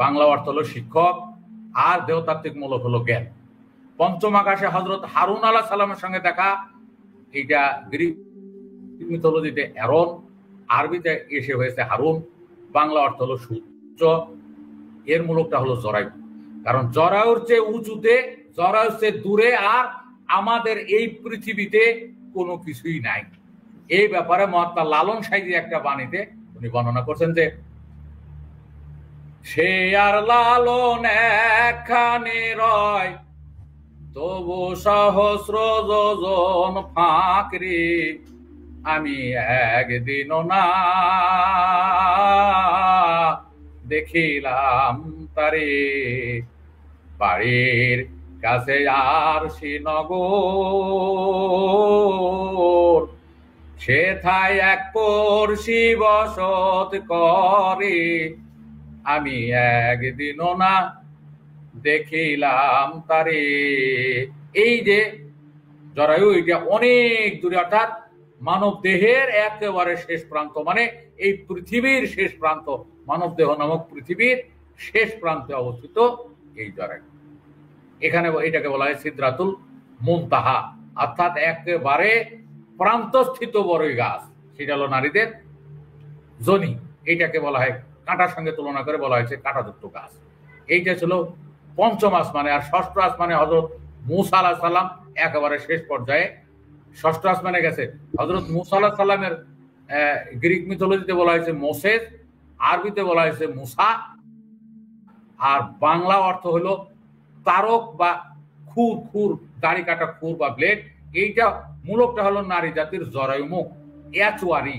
B: বাংলা অর্থ হলো শিক্ষক, আর দেহতাত্ত্বিক মূলক হলো জ্ঞান। পঞ্চম আকাশে হযরত হারুন আলাইহিস সালামের সঙ্গে দেখা, এইটা গ্রিক মিথোলজিতে অ্যারন, আরবিতে এসে হয়েছে হারুন, বাংলা অর্থ হলো সূর্য, এর মূলকটা হলো জরায়ু। কারণ জরায়ুর চেয়ে উঁচুতে, জরায়ুর চেয়ে দূরে আর আমাদের এই পৃথিবীতে কোনো কিছুই নাই। এই ব্যাপারে মহাত্মা লালন সাঁইজি একটা বাণীতে উনি বর্ণনা করছেন যে, সে আর লালন একখানে রয়, তবু সহস্র যোজন ফাঁকরে, আমি একদিনও না দেখিলাম তারে, বাড়ির কাছে আর শ্রীনগর, সেথায় এক পড়শি বসত করে, আমি একদিনও না দেখিলাম তারে। এই যে জরায়ু, এটা অনেক দূরে, অর্থাৎ মানব দেহের একেবারে শেষ প্রান্ত, মানে এই পৃথিবীর শেষ প্রান্ত, মানব দেহ নামক পৃথিবীর শেষ প্রান্তে অবস্থিত এই জরায়ু। এখানে এটাকে বলা হয় সিদরাতুল মুনতাহা, অর্থাৎ একেবারে প্রান্তস্থিত বড়ই গাছ, সেটা হলো নারীদের যোনি। এইটাকে বলা হয়, কাঁটার সঙ্গে তুলনা করে বলা হয়েছে কাঁটাযুক্ত গাছ। এইটা ছিল পঞ্চম আসমানে। আর ষষ্ঠ আসমানে হযরত মূসা আলাইহিস সালাম একেবারে শেষ পর্যায়ে ষষ্ঠ আসমানে গেছে। হযরত মূসা আলাইহিস সালামের গ্রিক মিথোলজিতে বলা হয়েছে মোসেস, আরবিতে বলা হয়েছে মুসা, আর বাংলা অর্থ হলো তারক বা খুর, খুর দাড়ি কাটা খুর বা ব্লেড। এইটা মূলকটা হলো নারী জাতির জরায়ুমুখ, এচুয়ারি।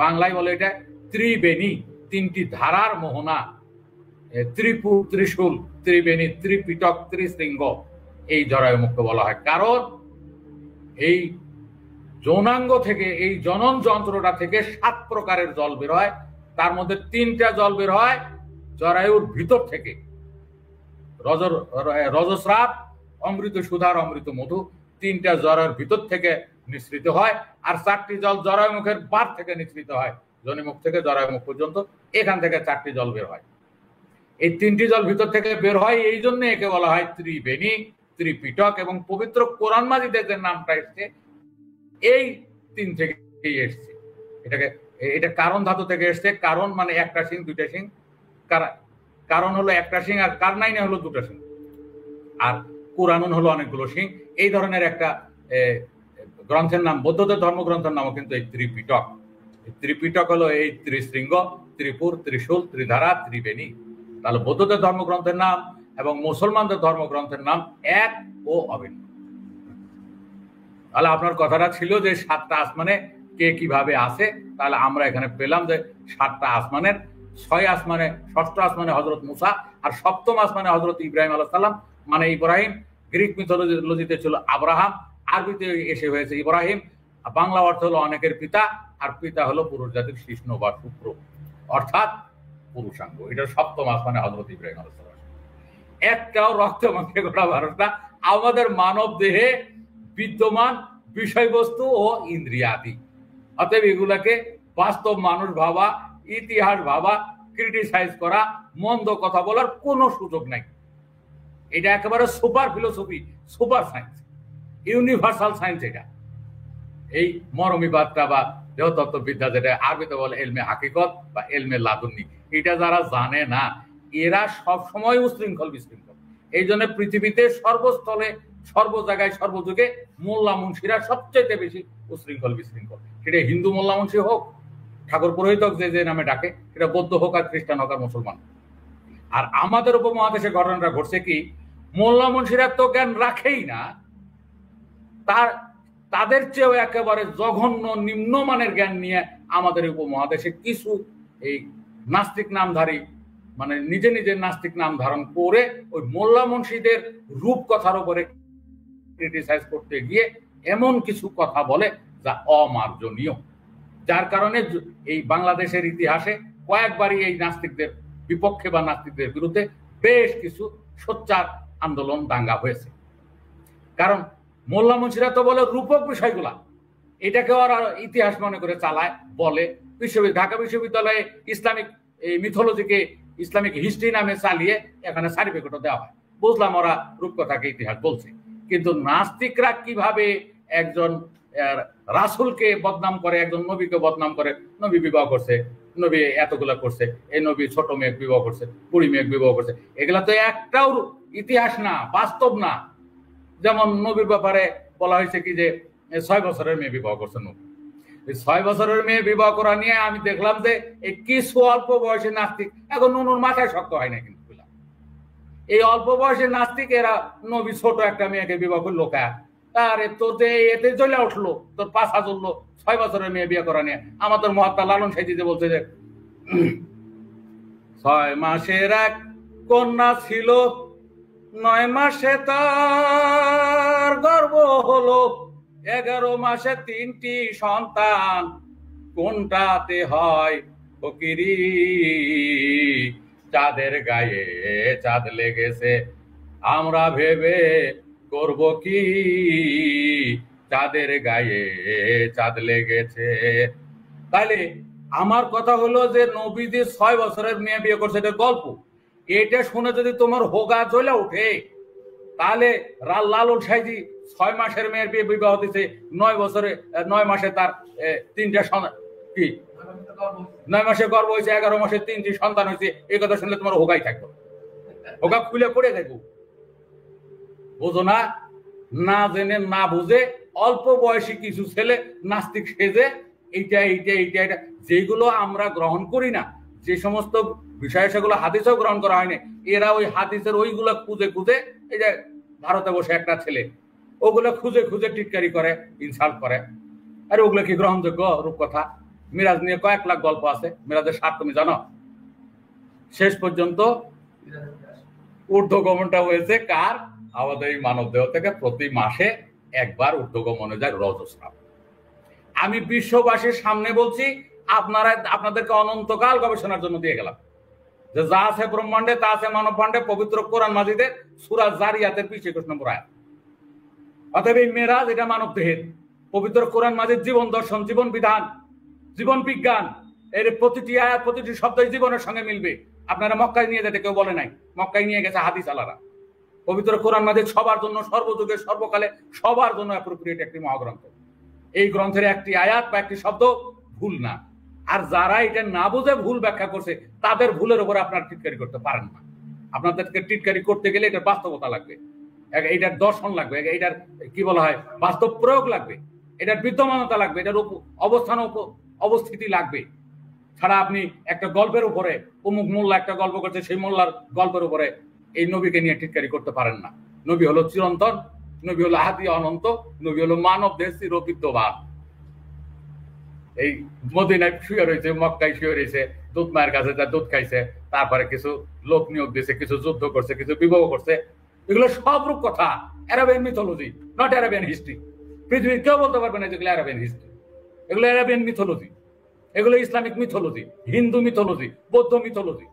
B: বাংলায় বলে এটা ত্রিবেণী, তিনটি ধারার মোহনা, ত্রিপুর, ত্রিশূল, ত্রিবেণী, ত্রিপিটক, ত্রিশৃঙ্গ, এই জরায়ুমুখকে বলা হয়। কারণ এই যৌনাঙ্গ থেকে, এই জনন যন্ত্রটা থেকে 7 প্রকারের জল বের হয়। তার মধ্যে 3টা জল বের হয় জরায়ুর ভিতর থেকে, রজস্রাব, অমৃত সুধার অমৃত মধু, 3টা জরায়ুর ভিতর থেকে নিঃসৃত হয়। আর 4টি জল জরায়ুমুখের বার থেকে নিঃসৃত হয়, জনিমুখ থেকে জরায়ুমুখ পর্যন্ত। এখান থেকে 4টি জল বের হয়। এই 3টি জল ভিতর থেকে বের হয়, এই জন্য একে বলা হয় ত্রিবেণী, ত্রিপিটক। এবং পবিত্র কোরআন মাজিদে যে নামটা এসছে এই 3 থেকেই এসছে। এটা কারণ ধাতু থেকে এসছে। কারণ মানে একটা সিং, 2টা সিং। কারণ হলো একটা সিং, আর কারনাইনে হলো 2টা সিং, আর কুরআনুন হলো অনেকগুলো সিং। এই ধরনের একটা গ্রন্থের নাম, বৌদ্ধদের ধর্মগ্রন্থের নামও কিন্তু এই ত্রিপিটক। ত্রিপিটক হলো এই ত্রিশৃঙ্গ, ত্রিপুর, ত্রিশূল, ত্রিধারা, ত্রিবেণী। তাহলে বৌদ্ধদের ধর্মগ্রন্থের নাম এবং মুসলমানদের ধর্মগ্রন্থের নাম এক ও অভিন্ন। তাহলে আপনার কথাটা ছিল যে 7টা আসমানে কে কিভাবে আসে। তাহলে আমরা এখানে পেলাম যে 7টা আসমানের 6 আসমানে, 6ষ্ঠ আসমানে হযরত মুসা, আর 7ম আসমানে হযরত ইব্রাহিম আলাইহিস সালাম, মানে ইব্রাহিম। গ্রিক মিথোলজিতে ছিল আব্রাহাম, আরবিতে এসে হয়েছে ইব্রাহিম। বাংলা অর্থ হলো অনেকের পিতা, আর পিতা হলো পুরুষ জাতির কৃষ্ণ বা শুক্র, অর্থাৎ পুরুষাঙ্গ। এটা 7ম আসমানে হযরত ইব্রাহিম আলাইহিস সালাম। একটাও রক্ত মাংসে গড়া ভারতটা আমাদের মানব দেহে বিদ্যমান বিষয়বস্তু ও ইন্দ্রিয়াদি। অতএব এগুলাকে বাস্তব মানুষ ভাবা, ইতিহাস ভাবা, ক্রিটিসাইজ করা, মন্দ কথা বলার কোনো সুযোগ নাই। এটা একেবারে super philosophy, super science, universal science. এটা এই মরমিবাদটা বা দেহতত্ত্ববিদ্যা, যেটা আরবিতে বলে এলমে হাকিকত বা এলমে লাদুন্নি, এটা যারা জানে না এরা সবসময় উশৃঙ্খল বিশৃঙ্খল। এই জন্য পৃথিবীতে সর্বস্থলে, সর্ব জায়গায়, সর্বযুগে মোল্লা মুন্সিরা সবচেয়ে বেশি উশৃঙ্খল বিশৃঙ্খল। সেটা হিন্দু মোল্লা মুন্সি হোক, ঠাকুর পুরোহিত হোক, যে নামে ডাকে, সেটা বৌদ্ধ হোক আর খ্রিস্টান হোক আর মুসলমান। আর আমাদের উপমহাদেশে ঘটনাটা ঘটছে কি, মোল্লা মুন্সিরা তো জ্ঞান রাখেই না, তাদের চেয়েও একেবারে জঘন্য নিম্নমানের জ্ঞান নিয়ে আমাদের উপমহাদেশে কিছু এই নাস্তিক নামধারী, মানে নিজে নিজে নাস্তিক নাম ধারণ করে ওই মোল্লা মুন্সিদের রূপকথার উপরে ক্রিটিসাইজ করতে গিয়ে এমন কিছু কথা বলে যা অমার্জনীয়। যার কারণে এই বাংলাদেশের ইতিহাসে কয়েকবারই এই নাস্তিকদের বিপক্ষে বা নাস্তিকদের বিরুদ্ধে বেশ কিছু সোচ্চার আন্দোলন, দাঙ্গা হয়েছে। কারণ মোল্লা মুন্সিরা তো বলে রূপক বিষয়গুলা, এটাকে ওরা ইতিহাস মনে করে চালায়, বলে। ঢাকা বিশ্ববিদ্যালয়ে ইসলামিক মিথোলজিকে ইসলামিক হিস্ট্রি নামে চালিয়ে এখানে সার্টিফিকেটও দেওয়া হয়। বুঝলাম ওরা রূপকথাকে ইতিহাস বলছে। কিন্তু নাস্তিকরা কিভাবে একজন রাসূলকে বদনাম করে, একজন নবীকে বদনাম করে, নবী বিবাহ করছে, নবী এতগুলা করছে, এই নবী ছোট মেয়ে বিবাহ করছে, বুড়ি মেয়ে বিবাহ করছে, এগুলা তো একটাও ইতিহাস না, বাস্তব না। যেমন নবীর ব্যাপারে বলা হয়েছে কি যে 6 বছরের মেয়ে বিবাহ করছে নবী। 6 বছরের মেয়ে বিবাহ করা নিয়ে আমি দেখলাম যে এই কিছু অল্প বয়সে নাস্তিক, এখন নুনুর মাথায় শক্ত হয় না, কিন্তু এই অল্প বয়সে নাস্তিক এরা নবী ছোট একটা মেয়েকে বিবাহ করলো কা, আরে তোর যে এতে জ্বলে উঠলো, তোর পাশা জ্বললো 6 বছরের মেয়ে বিয়ে করা নিয়ে। আমাদের মহাত্মা লালন সাইজিতে বলছে যে 6 মাসের এক কন্যা ছিল, 9 মাসে তার গর্ভ হলো, 11 মাসে 3টি সন্তান, কোনটাতে হয় ফকিরি? চাঁদের গায়ে চাঁদ লেগেছে, আমরা ভেবে করব কি? চাঁদের গায়ে চাঁদ লেগেছে। তাহলে আমার কথা হলো যে নবীজি 6 বছরের মেয়ে বিয়ে করছে, এটা গল্প। এটা শুনে যদি তোমার হোগা জ্বলে ওঠে, তাহলে লালন সাইজি 6 মাসের মেয়ের বিয়ে বিবাহ দিতে 9 মাসে তার 3টা কি 9 মাসে গর্ভ হয়েছে, 11 মাসে 3টি সন্তান হয়েছে, এই কথা শুনলে তোমার হোগাই থাকবে, হোগা খুলে পড়ে থাকবো। বোঝো না, না জেনে না বুঝে অল্প বয়সী কিছু ছেলে নাস্তিক সেজে এইটা এইটা এইটা এটা, যেগুলো আমরা গ্রহণ করি না, যে সমস্ত বিষয় সেগুলো হাদিসেও গ্রহণ করা হয়নি, এরা ওই হাদিসের ওইগুলো খুঁজে খুঁজে, এই যে ভারতে বসে একটা ছেলে ওগুলো খুঁজে খুঁজে টিটকারি করে, ইনসাল্ট করে। আরে ওগুলো কি গ্রহণযোগ্য রূপকথা? মিরাজ নিয়ে কয়েক লাখ গল্প আছে, মিরাজের সার তুমি জানো? শেষ পর্যন্ত ঊর্ধ্বগমনটা হয়েছে কার? আমাদের এই মানব দেহ থেকে প্রতি মাসে একবার ঊর্ধ্বগমনে যায় রজস্রাব। আমি বিশ্ববাসীর সামনে বলছি, আপনাদেরকে অনন্তকাল গবেষণার জন্য দিয়ে গেলাম যে যা আছে ব্রহ্মাণ্ডে তা আছে মানব ভাণ্ডে, পবিত্র কোরআন মাজিদের সূরা জারিয়াতের 21 নম্বর আয়াত। অতএব এই মেরাজ এটা মানব দেহের, পবিত্র কোরআন মাজিদ জীবন দর্শন, জীবন বিধান, জীবন বিজ্ঞান, এর প্রতিটি আয়াত প্রতিটি শব্দই জীবনের সঙ্গে মিলবে। আপনারা মক্কায় নিয়ে যেতে কেউ বলে নাই, মক্কায় নিয়ে গেছে হাদিস আলারা। পবিত্র কোরআন মাজিদ সবার জন্য, সর্বযুগে সর্বকালে সবার জন্য অ্যাপ্রোপ্রিয়েট একটি মহাগ্রন্থ। এই গ্রন্থের একটি আয়াত বা একটি শব্দ ভুল না। আর যারা এটা না বুঝে ভুল ব্যাখ্যা করছে, তাদের ভুলের উপরে আপনারা টিটকারি করতে পারেন না। আপনাদেরকে টিটকারি করতে গেলে এটার বাস্তবতা লাগবে, এটার দর্শন লাগবে, এটার কি বলা হয় বাস্তব প্রয়োগ লাগবে, এটার বিদ্যমানতা লাগবে, এটার অবস্থান অবস্থিতি লাগবে। ছাড়া আপনি একটা গল্পের উপরে, অমুক মোল্লা একটা গল্প করছে, সেই মোল্লার গল্পের উপরে এই নবীকে নিয়ে টিটকারি করতে পারেন না। নবী হলো চিরন্তন, নবী হলো আদি অনন্ত, নবী হলো মানব দেহ চিরবিদ্যমান। এই মদিনায় শুয়ে রয়েছে, মক্কায় শুয়ে রয়েছে, দুধ মায়ের কাছে যা দুধ খাইছে, তারপরে কিছু লোক নিয়োগ দিয়েছে, কিছু যুদ্ধ করছে, কিছু বিবাহ করছে। এগুলো সব রূপ কথা, Arabian mythology, not Arabian history. পৃথিবীর কেউ বলতে পারবে না যেগুলো অ্যারাবিয়ান হিস্ট্রি। এগুলো অ্যারাবিয়ান মিথোলজি, এগুলো ইসলামিক মিথোলজি, হিন্দু মিথোলজি, বৌদ্ধ মিথোলজি।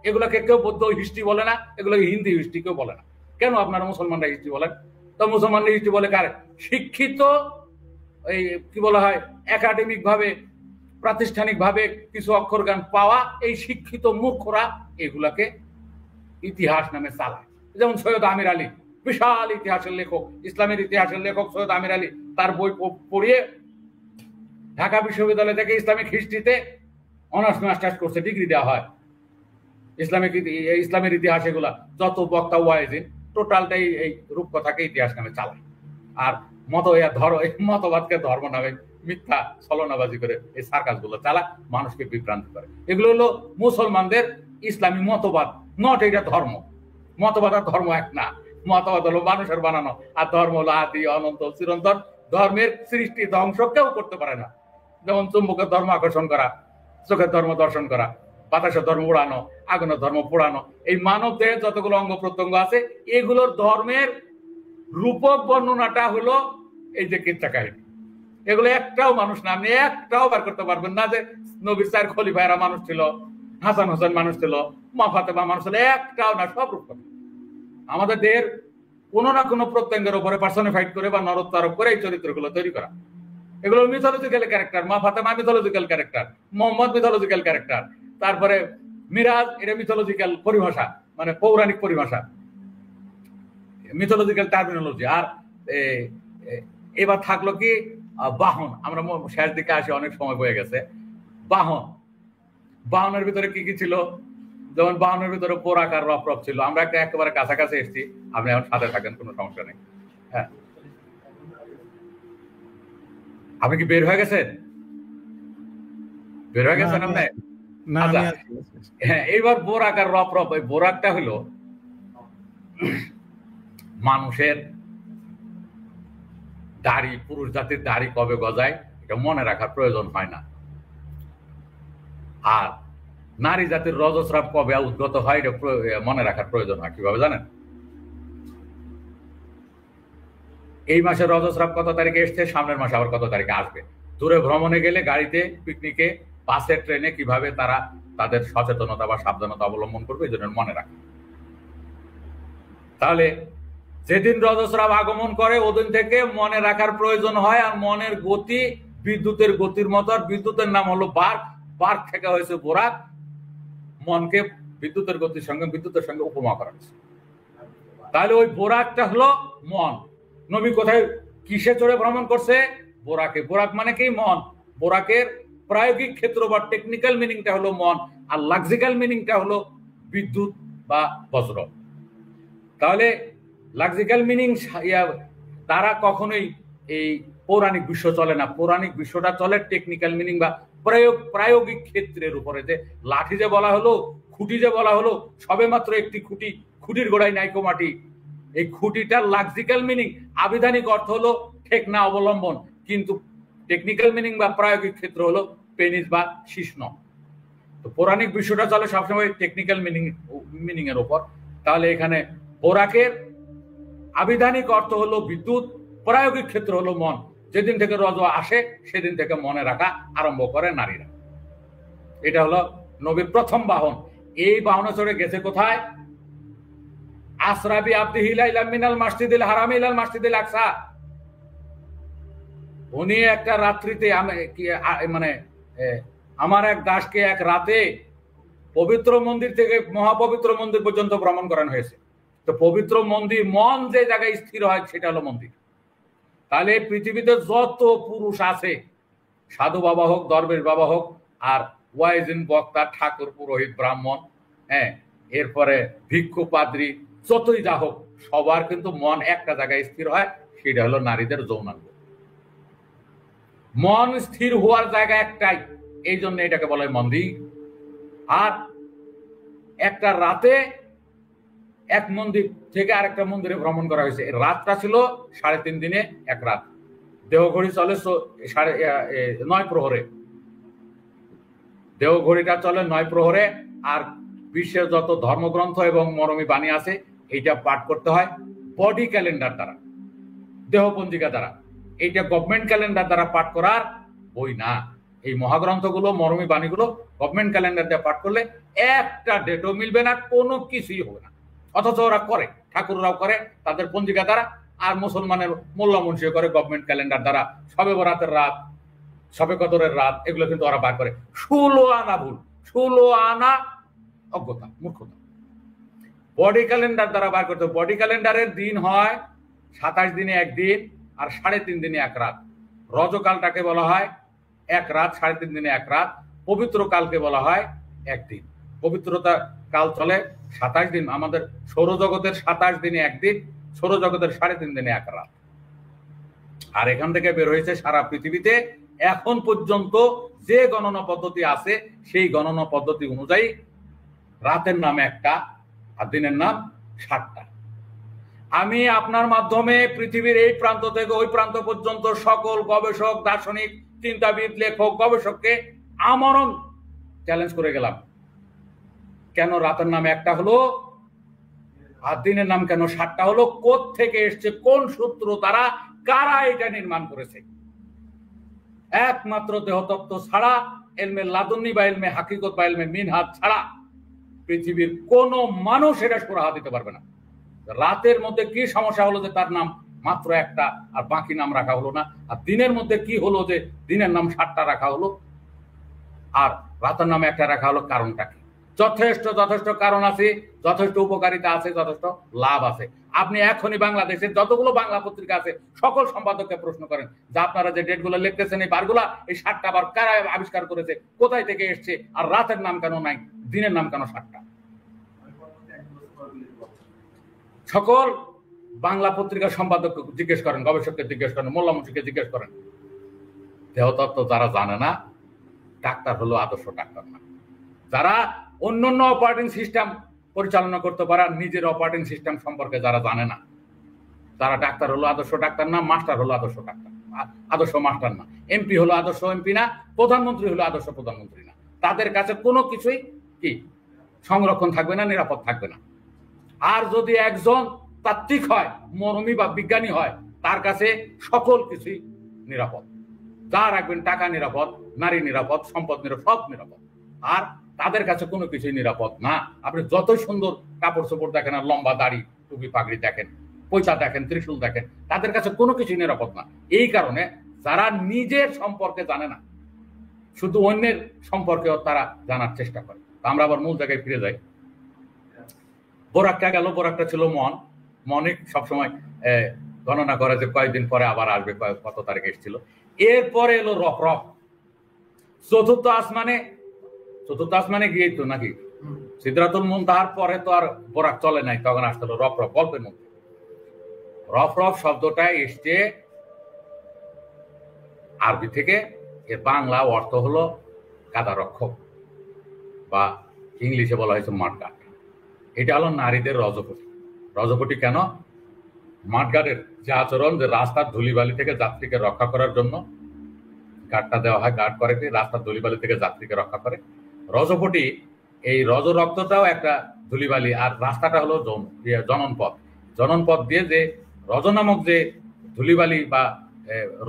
B: এগুলোকে কেউ বৌদ্ধ হিস্ট্রি বলে না, এগুলোকে হিন্দি হিস্ট্রি কেউ বলে না। কেন আপনারা মুসলমানরা হিস্ট্রি বলেন? তো মুসলমানরা হিস্ট্রি বলে কার? শিক্ষিত, এই কি বলা হয় একাডেমিক ভাবে, প্রাতিষ্ঠানিক ভাবে কিছু অক্ষর জ্ঞান পাওয়া এই শিক্ষিত মূর্খরা এগুলাকে ইতিহাস নামে চালায়। যেমন সৈয়দ আমির আলী, বিশাল ইতিহাসের লেখক, ইসলামের ইতিহাসের লেখক সৈয়দ আমির আলী, তার বই পড়িয়ে ঢাকা বিশ্ববিদ্যালয় থেকে ইসলামিক হিস্ট্রিতে অনার্স মাস্টার্স করছে, ডিগ্রি দেওয়া হয়। ইসলামের ইতিহাস এগুলা যত বক্তা ওয়াইজিন টোটালটাই এই রূপকথাকে ইতিহাস নামে চালায়। আর মতবাদকে ধর্ম নামে মিথ্যা ছলনাবাজি করে এই সার্কাস গুলো চালা, মানুষকে বিভ্রান্ত করে। এগুলো হলো মুসলমানদের ইসলামী মতবাদ, নট এটা ধর্ম। মতবাদ আর ধর্ম এক না। মতবাদ হলো মানুষের বানানো, আর ধর্ম হলো আদি অনন্ত চিরন্তন। ধর্মের সৃষ্টি ধ্বংস কেউ করতে পারে না। যেমন চুম্বকের ধর্ম আকর্ষণ করা, চোখের ধর্ম দর্শন করা, বাতাসের ধর্ম উড়ানো, আগুনের ধর্ম পোড়ানো। এই মানব দেহের যতগুলো অঙ্গ প্রত্যঙ্গ আছে এগুলোর ধর্মের রূপক বর্ণনাটা হলো এই যে কিচ্ছা কাহিনী। এগুলো একটাও মানুষ না, আপনি একটাও বার করতে পারবেন না যে নবীর 4 খলিফায়রা মানুষ ছিল, হাসান হোসেন মানুষ ছিল, মা ফাতেমা মানুষ ছিল, একটাও না, সব রূপক। আমাদের দেহের কোনো না কোনো প্রত্যঙ্গের উপরে পার্সনিফাইড করে বা নরোত্তারোপ করে এই চরিত্রগুলো তৈরি করা। এগুলো মিথোলজিক্যাল ক্যারেক্টার। মা Fatema mythological character, Mohammad mythological character, তারপরে মিরাজ এটা মিথোলজিক্যাল পরিভাষা, মানে পৌরাণিক পরিভাষা, মিথোলজিক্যাল টার্মিনোলজি। আর এবার থাকলো কি বাহন। আমরা শেষ দিকে আসি, অনেক সময় হয়ে গেছে। বাহনের ভিতরে কি কি ছিল? যেমন বাহনের ভিতরে পোরাকার রফরফ ছিল। আমরা একটা একেবারে কাছাকাছি এসেছি, আপনি এখন সাথে থাকেন, কোনো সমস্যা নেই। হ্যাঁ, আপনি কি বের হয়ে গেছেন? বের হয়ে গেছেন আপনি? হ্যাঁ, এইবার বোরাকার রফরফ। ওই বোরাকটা হলো মানুষের দাড়ি, পুরুষ জাতির দাড়ি কবে গজায় এটা মনে রাখার প্রয়োজন হয় না। আর নারী জাতির রজস্রাব কবে উদ্গত হয় এটা মনে রাখার প্রয়োজন হয়। কিভাবে জানেন? এই মাসে রজস্রাব কত তারিখে এসছে, সামনের মাসে আবার কত তারিখে আসবে। দূরে ভ্রমণে গেলে, গাড়িতে, পিকনিকে, বাসে, ট্রেনে কিভাবে তারা তাদের সচেতনতা বা সাবধানতা অবলম্বন করবে এই জন্য মনে রাখে। তাহলে যেদিন রজস্রাব আগমন করে ওদিন থেকে মনে রাখার প্রয়োজন হয়। আর মনের গতি বিদ্যুতের গতির মতো। আর বিদ্যুতের নাম হলো বার্ক, বার্ক থেকে হয়েছে বোরাক। মনকে বিদ্যুতের গতির সঙ্গে, বিদ্যুতের সঙ্গে উপমা করা হয়েছে। তাহলে ওই বোরাকটা হলো মন। নবী কোথায় কিসে চড়ে ভ্রমণ করছে? বোরাকে। বোরাক মানে কি? মন। বোরাকের প্রায়োগিক ক্ষেত্র বা টেকনিক্যাল মিনিংটা হলো মন, আর লাক্সিক্যাল মিনিংটা হলো বিদ্যুৎ বা বজ্র। তাহলে লাক্সিক্যাল মিনিং তারা কখনোই এই পৌরাণিক বিশ্ব চলে না, পৌরাণিক বিশ্বটা চলে টেকনিক্যাল মিনিং বা প্রায়োগিক ক্ষেত্রের উপরে। যে লাঠি যে বলা হলো, খুঁটি যে বলা হলো, সবে মাত্র একটি খুঁটি, খুঁটির গোড়ায় নাইকো মাটি। এই খুঁটিটার লজিক্যাল মিনিং, আবিধানিক অর্থ হলো ঠেকনা, অবলম্বন, কিন্তু টেকনিক্যাল মিনিং বা প্রায়োগিক ক্ষেত্র হলো পেনিস বা শিশ্ন। তো পৌরাণিক বিশ্বটা চলে সবসময় টেকনিক্যাল মিনিং এর উপর। তাহলে এখানে বোরাকের আবিধানিক অর্থ হলো বিদ্যুৎ, প্রায়োগিক ক্ষেত্র হলো মন। যেদিন থেকে রজ আসে সেদিন থেকে মনে রাখা আরম্ভ করে নারীরা। এটা হলো নবীর প্রথম বাহন। এই বাহনে চড়ে গেছে কোথায়? আসরাবি আব্দিহি লাইলাম মিনাল মাসজিদিল হারাম ইলাল মাসজিদিল আকসা। উনি একটা রাত্রিতে মানে আমার এক দাসকে এক রাতে পবিত্র মন্দির থেকে মহাপবিত্র মন্দির পর্যন্ত ভ্রমণ করানো হয়েছে। তো পবিত্র মন্দির, মন যে জায়গায় স্থির হয় সেটা হলো মন্দির। তাহলে পৃথিবীতে যত পুরুষ আছে, সাধু বাবা হোক, দরবেশ বাবা হোক, আর ওয়াইজিন, বক্তা, ঠাকুর, পুরোহিত, ব্রাহ্মণ, হ্যাঁ, এরপরে ভিক্ষু, পাদ্রী, যতই যা হোক, সবার কিন্তু মন একটা জায়গায় স্থির হয়, সেটা হলো নারীদের যৌনাঙ্গ। মন স্থির হওয়ার জায়গা একটাই, এই জন্য এটাকে বলা হয় মন্দির। আর একটা রাতে এক মন্দির থেকে আরেকটা মন্দিরে ভ্রমণ করা হয়েছে। রাতটা ছিল 3.5 দিনে 1 রাত। দেহঘড়ি চলে 9 প্রহরে। দেহঘড়িটা চলে 9 প্রহরে। আর বিশ্বের যত ধর্মগ্রন্থ এবং মরমী বাণী আছে, এইটা পাঠ করতে হয় বডি ক্যালেন্ডার দ্বারা, দেহপঞ্জিকা দ্বারা। এইটা গভর্নমেন্ট ক্যালেন্ডার দ্বারা পাঠ করার বই না। এই মহাগ্রন্থগুলো, মরমী বাণীগুলো গভর্নমেন্ট ক্যালেন্ডার দিয়ে পাঠ করলে একটা ডেটও মিলবে না, কোনো কিছুই হবে না। অথচ ওরা করে, ঠাকুররাও করে তাদের পঞ্জিকা দ্বারা, আর মুসলমানের মোল্লা মুন্সিও করে গভর্নমেন্ট ক্যালেন্ডার দ্বারা। সবে বরাতের রাত, সবে কদরের রাত, এগুলো কিন্তু ওরা বার করে। 16 আনা ভুল, 16 আনা অজ্ঞতা, মূর্খতা। বডি ক্যালেন্ডার দ্বারা বার করতে। বডি ক্যালেন্ডারের দিন হয় 27 দিনে 1 দিন আর 3.5 দিনে 1 রাত। রজকালটাকে বলা হয় 1 রাত, 3.5 দিনে 1 রাত। পবিত্র কালকে বলা হয় 1 দিন। পবিত্রতা কাল চলে 27 দিন। আমাদের সৌরজগতের 27 দিনে 1 দিন, সৌরজগতের 3.5 দিনে 1 রাত। আর এখান থেকে বের হয়েছে সারা পৃথিবীতে এখন পর্যন্ত যে গণনা পদ্ধতি আছে, সেই গণনা পদ্ধতি অনুযায়ী রাতের নাম 1টা আর দিনের নাম 7টা। আমি আপনার মাধ্যমে পৃথিবীর এই প্রান্ত থেকে ওই প্রান্ত পর্যন্ত সকল গবেষক, দার্শনিক, চিন্তাবিদ, লেখক, গবেষককে আমরণ চ্যালেঞ্জ করে গেলাম। কেন রাতের নাম 1টা হলো আর দিনের নাম কেন 7টা হলো? কোত্থেকে এসছে, কোন সূত্র দ্বারা, কারা এটা নির্মাণ করেছে? একমাত্র দেহতত্ত্ব ছাড়া, এলমে লাদুন্নি বা এলমে হাকিকত বা এলমে মিনহাজ ছাড়া পৃথিবীর কোন মানুষ এটা সুরাহা দিতে পারবে না। রাতের মধ্যে কি সমস্যা হলো যে তার নাম মাত্র 1টা আর বাকি নাম রাখা হলো না? আর দিনের মধ্যে কি হলো যে দিনের নাম 7টা রাখা হলো আর রাতের নাম 1টা রাখা হলো? কারণটা কি? যথেষ্ট যথেষ্ট কারণ আছে, যথেষ্ট উপকারিতা আছে, যথেষ্ট লাভ আছে। আপনি এখনই বাংলাদেশের যতগুলো বাংলা পত্রিকা আছে সকল সম্পাদককে প্রশ্ন করেন যে আপনারা যে ডেটগুলো লিখতেছেন, এই বারগুলা, এই 7টা বার কারা আবিষ্কার করেছে, কোথায় থেকে এসছে, আর রাতের নাম কেন নাই, দিনের নাম কেন 7টা? সকল বাংলা পত্রিকার সম্পাদককে জিজ্ঞেস করেন, গবেষককে জিজ্ঞেস করেন, মোল্লা মুন্সিকে জিজ্ঞেস করেন। দেহতত্ত্ব যারা জানে না, ডাক্তার হলো আদর্শ ডাক্তার না। যারা অন্যান্য অপারেটিং সিস্টেম পরিচালনা করতে পারে, নিজের অপারেটিং সিস্টেম সম্পর্কে যারা জানে না, তারা ডাক্তার হলো আদর্শ ডাক্তার না, মাস্টার হলো আদর্শ ডাক্তার, আদর্শ মাস্টার না, এমপি হলো আদর্শ এমপি না, প্রধানমন্ত্রী হলো আদর্শ প্রধানমন্ত্রী না। তাদের কাছে কোনো কিছুই কি সংরক্ষণ থাকবে না, নিরাপদ থাকবে না। আর যদি একজন তাত্ত্বিক হয়, মরমী বা বিজ্ঞানী হয়, তার কাছে সকল কিছুই নিরাপদ। যা রাখবেন, টাকা নিরাপদ, নারী নিরাপদ, সম্পদ নিরাপদ, সব নিরাপদ। আর তাদের কাছে কোনো কিছুই নিরাপদ না। আপনি যতই সুন্দর কাপড় চোপড় দেখেন, আর লম্বা দাড়ি, টুপি পাগড়ি দেখেন, পয়সা দেখেন, ত্রিশূল দেখেন, তাদের কাছে কোনো কিছুই নিরাপদ না। এই কারণে যারা নিজের সম্পর্কে জানে না, শুধু অন্যের সম্পর্কেও তারা জানার চেষ্টা করে। আমরা আবার মূল জায়গায় ফিরে যাই। বোরাকটা গেল, বোরাকটা ছিল মন। মনে সবসময় গণনা করে যে কয়েকদিন পরে আবার আসবে, কত তারিখে এসেছিল। এরপরে এলো রফ। রফ চতুর্থ আসমানে গিয়ে তো নাকি সিদরাতুল মুনতাহার পরে তো আর বোরাক চলে নাই, তখন আসতে হলো রফ। গল্পের মধ্যে রফ শব্দটা এসছে আরবি থেকে, এর বাংলা অর্থ হলো কাদা রক্ষক, বা ইংলিশে বলা হয়েছে মাঠগার্ড। এটা হলো নারীদের রজপটি। রজপটি কেন? মাঠগার্ডের যে আচরণ, যে রাস্তার ধুলিবালি থেকে যাত্রীকে রক্ষা করার জন্য গার্ডটা দেওয়া হয়, গার্ড করে কি রাস্তার ধুলিবালি থেকে যাত্রীকে রক্ষা করে। রজপটি, এই রজ রক্তটাও একটা ধুলিবালি, আর রাস্তাটা হলো জনন পথ। জনন পথ দিয়ে যে রজ নামক যে ধুলিবালি বা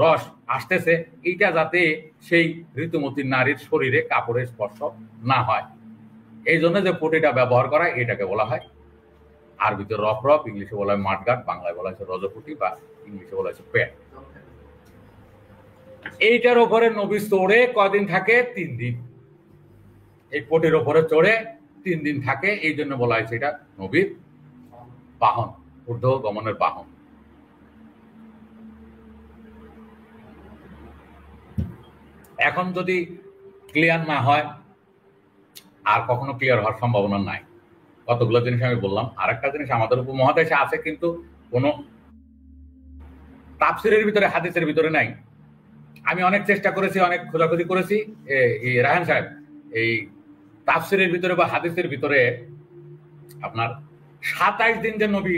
B: রস আসতেছে, এইটা যাতে সেই ঋতুমতী নারীর শরীরে কাপড়ের স্পর্শ না হয়, এই জন্য যে পটিটা ব্যবহার করা, এটাকে বলা হয় আরবিতে রফরফ, ইংলিশে বলা হয় মাঠগার্ড, বাংলায় বলা হয়েছে রজপটি, বা ইংলিশে বলা হয়েছে প্যাড। এইটার উপরে নবী চড়ে কদিন থাকে? 3 দিন। এই পটির উপরে চড়ে 3 দিন থাকে, এই জন্য বলা হয়েছে এটা নবীর বাহন, ঊর্ধ্ব গমনের বাহন। এখন যদি ক্লিয়ার না হয়, আর কখনো ক্লিয়ার হওয়ার সম্ভাবনা নাই। কতগুলো জিনিস আমি বললাম। আর একটা জিনিস, আমাদের উপমহাদেশে আছে কিন্তু কোনো তাফসিরের ভিতরে, হাদিসের ভিতরে নাই। আমি অনেক চেষ্টা করেছি, অনেক খোঁজাখুঁজি করেছি। রায়হান সাহেব, এই তাফসিরের ভিতরে বা হাদিসের ভিতরে আপনার 27 দিন যে নবী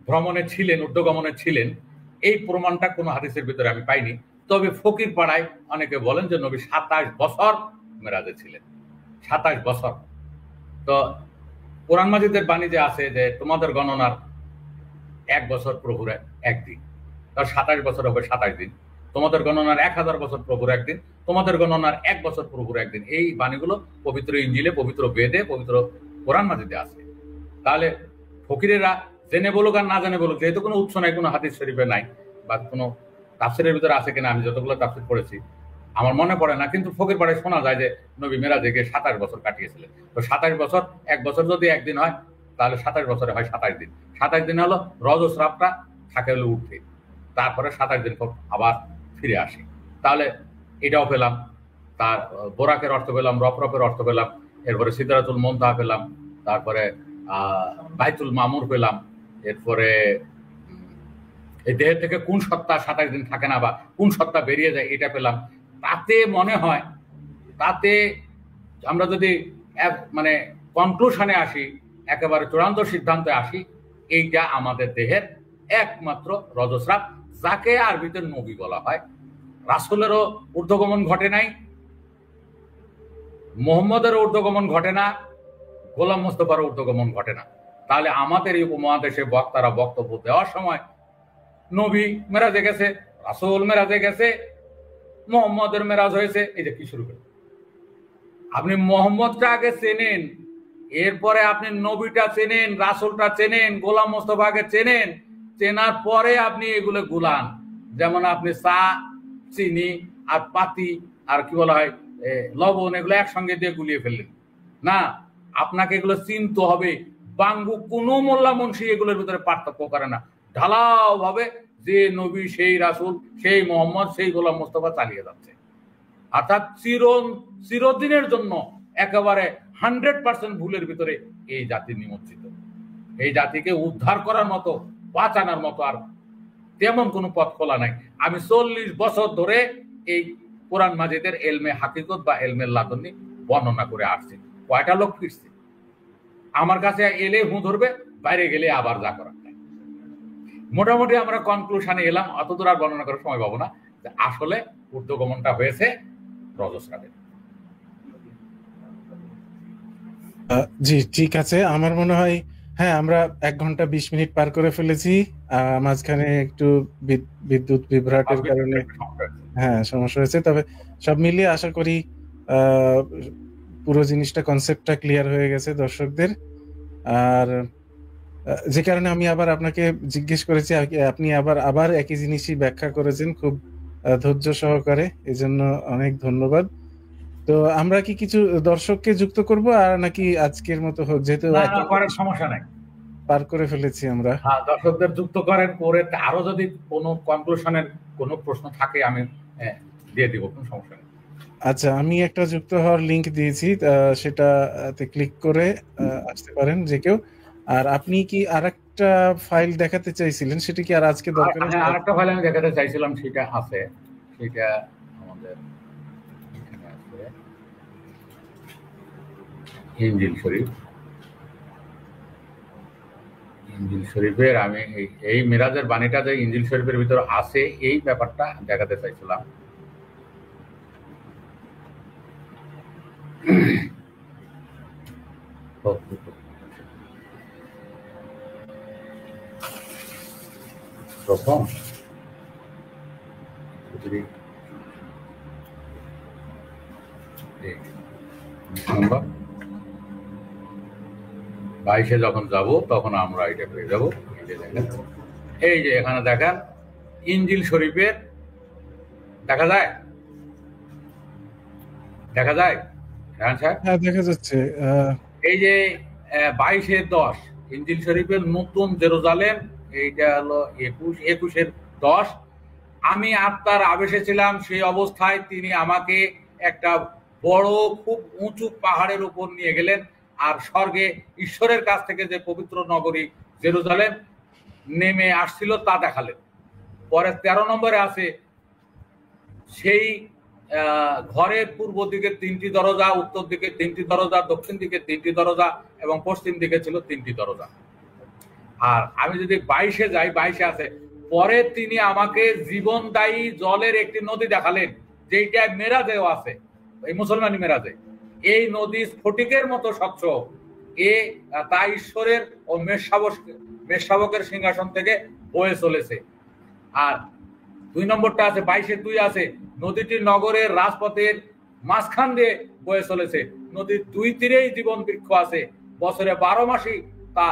B: ভ্রমণে ছিলেন, ঊর্ধ্বগমনে ছিলেন, এই প্রমাণটা কোনো হাদিসের ভিতরে আমি পাইনি। তবে ফকির পাড়ায় অনেকে বলেন যে নবী 27 বছর মেরাজে ছিলেন। 27 বছর। তো কোরআন মাজিদের বাণী যে আছে যে তোমাদের গণনার 1 বছর প্রভুর একদিন, তার 27 বছর হবে 27 দিন। তোমাদের গণনার 1000 বছর প্রভুর একদিন, তোমাদের গণনার 1 বছর প্রভুর একদিন। এই বাণীগুলো পবিত্র ইঞ্জিলে, পবিত্র বেদে, পবিত্র কোরআন মাজিদে আছে। তাহলে ফকিরেরা জেনে বলুক আর না জেনে বলুক, যেহেতু কোনো উৎস নাই, কোনো হাদিস শরীফে নাই, বা কোনো তাফসিরের ভিতরে আছে কিনা, আমি যতগুলো তাফসির পড়েছি আমার মনে পড়ে না, কিন্তু ফকির পাড়ায় শোনা যায় যে নবী মেরাজে গিয়ে 27 বছর কাটিয়েছিলেন। তো 27 বছর, 1 বছর যদি একদিন হয়, তাহলে 27 বছরে হয় 27 দিন। 27 দিন হলো রজস্রাবটা থাকে হলো উঠতে, তারপরে 27 দিন পর আবার ফিরে আসে। তাহলে এটাও পেলাম, তার বোরাকের অর্থ পেলাম, রফরফের অর্থ পেলাম, এরপরে সিদরাতুল মুনতাহা পেলাম, তারপরে বাইতুল মামুর পেলাম, এরপরে এই দেহের থেকে কোন সত্তা 27 দিন থাকে না, বা কোন সত্তা বেরিয়ে যায়, এটা পেলাম। তাতে মনে হয়, তাতে আমরা যদি মানে কনক্লুশনে আসি, একেবারে চূড়ান্ত সিদ্ধান্তে আসি, এইটা আমাদের দেহের একমাত্র রজস্রাব, যাকে আরবিতে নবী বলা হয়। রাসূলেরও ঊর্ধ্বগমন ঘটে নাই, মুহাম্মদেরও ঊর্ধ্বগমন ঘটে না, গোলাম মোস্তফারও ঊর্ধ্বগমন ঘটে না। তাহলে আমাদের এই উপমহাদেশে বক্তারা বক্তব্য দেওয়ার সময় নবী মেরাজে গেছে, রাসূল মেরাজে গেছে, মুহাম্মদের মেরাজ হয়েছে, এই যে কি শুরু করে। আপনি মুহাম্মদটা আগে চেনেন, এরপরে আপনি নবীটা চেনেন, রাসূলটা চেনেন, গোলাম মোস্তফাকে চেনেন, চেনার পরে আপনি এগুলো গুলান। যেমন আপনি চা, চিনি আর পাতি আর কি বলা হয় লবণ, এগুলো একসঙ্গে দিয়ে গুলিয়ে ফেললেন না। আপনাকে এগুলো চিনতে হবে। বাঙ্গু কোনো মোল্লা মুন্সি এগুলোর ভিতরে পার্থক্য করে না, ঢালাও ভাবে যে নবী সেই রাসূল সেই মোহাম্মদ সেই গোলাম মোস্তফা চালিয়ে যাচ্ছে। অর্থাৎ চিরদিনের জন্য একেবারে 100% ভুলের ভিতরে এই জাতি নিমজ্জিত। এই জাতিকে উদ্ধার করার মতো, বাঁচানোর মতো আর তেমন কোনো পথ খোলা নাই। আমি 40 বছর ধরে এই কোরআন মাজিদের এলমে হাকিকত বা এলমে লাদুন্নি বর্ণনা করে আসছি। কয়টা লোক ফিরছে আমার কাছে এলে হু ধরবে, বাইরে গেলে আবার যা করার। মোটামুটি আমরা কনক্লুশনে এলাম, অতদূর আর বর্ণনা করার সময় পাবো না, যে আসলে ঊর্ধ্বগমনটা হয়েছে রজস্রাবে।
A: জি ঠিক আছে, আমার মনে হয় হ্যাঁ আমরা 1 ঘন্টা 20 মিনিট পার করে ফেলেছি। মাঝখানে একটু বিদ্যুৎ বিভ্রাটের কারণে হ্যাঁ সমস্যা হয়েছে, তবে সব মিলিয়ে আশা করি পুরো জিনিসটা, কনসেপ্টটা ক্লিয়ার হয়ে গেছে দর্শকদের। আর যে কারণে আমি আবার আপনাকে জিজ্ঞেস করেছি, আপনি আবার একই জিনিসই ব্যাখ্যা করেছেন খুব ধৈর্য সহকারে, এজন্য অনেক ধন্যবাদ। তো আমরা কি কিছু দর্শককে যুক্ত করব, আর নাকি আজকের মতো হোক, যেহেতু
B: সমস্যা নাই,
A: পার করে ফেলেছি আমরা।
B: হ্যাঁ, দর্শকদের যুক্ত করেন, করে আরো যদি কোনো কনক্লুশনের কোনো প্রশ্ন থাকে আমি দিয়ে দিব, কোনো সমস্যা নেই।
A: আচ্ছা, আমি একটা যুক্ত হওয়ার লিংক দিয়েছি, সেটাতে ক্লিক করে আসতে পারেন যে কেউ। আর আপনি কি আরেকটা ফাইল দেখাতে চাইছিলেন, সেটা কি আর আজকে দরকার?
B: হ্যাঁ, আরেকটা ফাইল আমি দেখাতে চাইছিলাম, সেটা আছে, সেটা এখানে আছে ইনজিল শরীফ। ইনজিল শরীফের আমি এই মিরাজের বাণীটা যে ইনজিল শরীফের ভিতরে আছে এই ব্যাপারটা দেখাতে চাইছিলাম। প্রথম নম্বর 22-এ যখন যাব তখন আমরা এটা পেয়ে যাবো। এই যে এখানে দেখেন ইনজিল শরীফের দেখা যায়, দেখা যায়
A: হ্যাঁ দেখা যাচ্ছে।
B: এই যে 22-10 ইনজিল শরীফের নতুন জেরুজালেম, এইটা হলো 21-10। আমি আত্মার আবেশে ছিলাম, সেই অবস্থায় তিনি আমাকে একটা বড় খুব উঁচু পাহাড়ের উপর নিয়ে গেলেন, আর স্বর্গে ঈশ্বরের কাছ থেকে যে পবিত্র নগরী জেরুজালেম নেমে আসছিল তা দেখালেন। পরে 13 নম্বরে আছে সেই ঘরের পূর্ব দিকে 3টি দরজা, উত্তর দিকে 3টি দরজা, দক্ষিণ দিকে 3টি দরজা এবং পশ্চিম দিকে ছিল 3টি দরজা। আর আমি যদি 22-এ যাই, 22-এ আছে পরে তিনি আমাকে জীবনদায়ী জলের একটি নদী দেখালেন, যেটা মেরাজেও আছে, এই মুসলমানি মেরাজে। এই নদী স্ফটিকের মতো স্বচ্ছ, তা ঈশ্বরের ও মেষশাবকের সিংহাসন থেকে বয়ে চলেছে। আর 2 নম্বরটা আছে 22-2 আছে নদীটি নগরের রাজপথের মাঝখান দিয়ে বয়ে চলেছে। নদীর 2 তীরেই জীবন বৃক্ষ আছে, বছরে 12 মাসই তা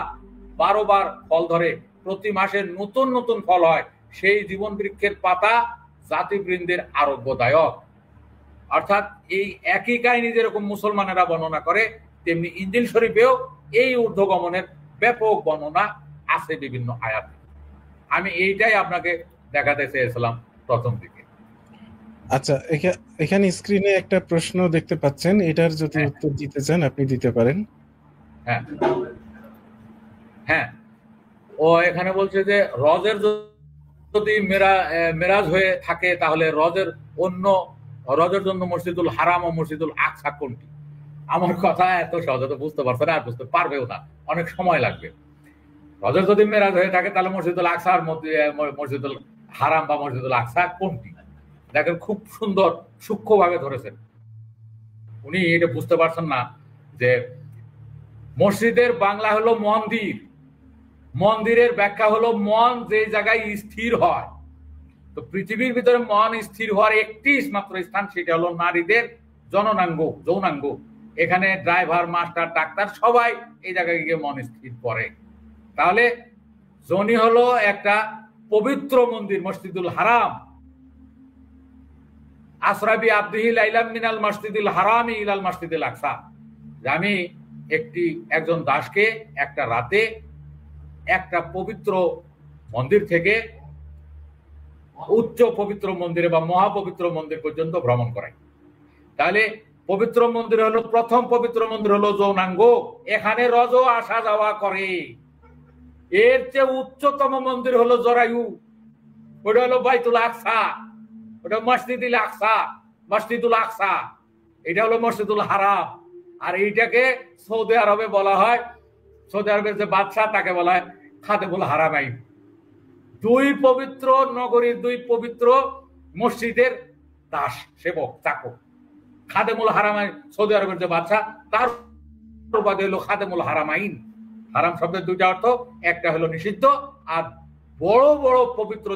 B: 12 বার ফল ধরে, প্রতি মাসে নতুন নতুন ফল হয়। সেই জীবন বৃক্ষের পাতা জাতিবৃন্দের আরোগ্যদায়ক। অর্থাৎ এই একই কাহিনী যেরকম মুসলমানেরা বর্ণনা করে, তেমনি ইনজিল শরীফেও এই ঊর্ধ্বগমনের ব্যাপক বর্ণনা আছে বিভিন্ন আয়াতে। আমি এইটাই আপনাকে দেখাতে চেয়েছিলাম প্রথম দিকে।
A: আচ্ছা, এখানে স্ক্রিনে একটা প্রশ্ন দেখতে পাচ্ছেন, এটার যদি উত্তর দিতে চান আপনি দিতে পারেন।
B: হ্যাঁ হ্যাঁ, ও এখানে বলছে যে রজের যদি মেরাজ হয়ে থাকে তাহলে রজের জন্য মসজিদুল হারাম ও মসজিদুল আকসা কোনটি? আমার কথা এত সহজে তো বুঝতে পারছে না, আর বুঝতে পারবেও না, অনেক সময় লাগবে। রজের যদি মেরাজ হয়ে থাকে তাহলে মসজিদুল আকসার মধ্যে মসজিদুল হারাম বা মসজিদুল আকসা কোনটি? দেখেন খুব সুন্দর সূক্ষ্মভাবে ধরেছেন উনি। এটা বুঝতে পারছেন না যে মসজিদের বাংলা হলো মন্দির, মন্দিরের ব্যাখ্যা হলো মন যে জায়গায় স্থির হয়। তো পৃথিবীর ভিতরে মন স্থির হওয়ার একটি মাত্র স্থান, সেটা হলো নারীদের জননাঙ্গ, যৌনাঙ্গ। এখানে ড্রাইভার, মাস্টার, ডাক্তার সবাই এই জায়গায় গিয়ে মন স্থির করে। তাহলে যোনি হলো একটা পবিত্র মন্দির, মসজিদুল হারাম। আসরাবি আব্দিহি লাইলাম মিনাল মসজিদুল হারামি ইলাল মসজিদুল আকসা। আমি একজন দাসকে একটা রাতে একটা পবিত্র মন্দির থেকে উচ্চ পবিত্র মন্দিরে বা মহাপবিত্র মন্দির পর্যন্ত ভ্রমণ করাই। তাহলে পবিত্র মন্দির হলো, প্রথম পবিত্র মন্দির হলো যৌনাঙ্গ, এখানে রজ আসা যাওয়া করে। এর চেয়ে উচ্চতম মন্দির হলো জরায়ু, ওটা হলো বাইতুল আকসা, ওটা মসজিদুল আকসা, মসজিদুল আকসা। এটা হলো মসজিদুল হারাম। আর এইটাকে সৌদি আরবে বলা হয়, সৌদি আরবের যে বাদশাহ তাকে বলা হয় খাদেমুল হারামাইন। 2 পবিত্র নগরীর 2 পবিত্র মসজিদের দাস, সেবক, চাকর। খাদেমুল হারামাইন সৌদি আরবের যে বাদশাহ, তার উপাধি হলো খাদেমুল হারামাইন। হারাম শব্দের 2টা অর্থ, একটা হলো নিষিদ্ধ, আর বড় বড় পবিত্র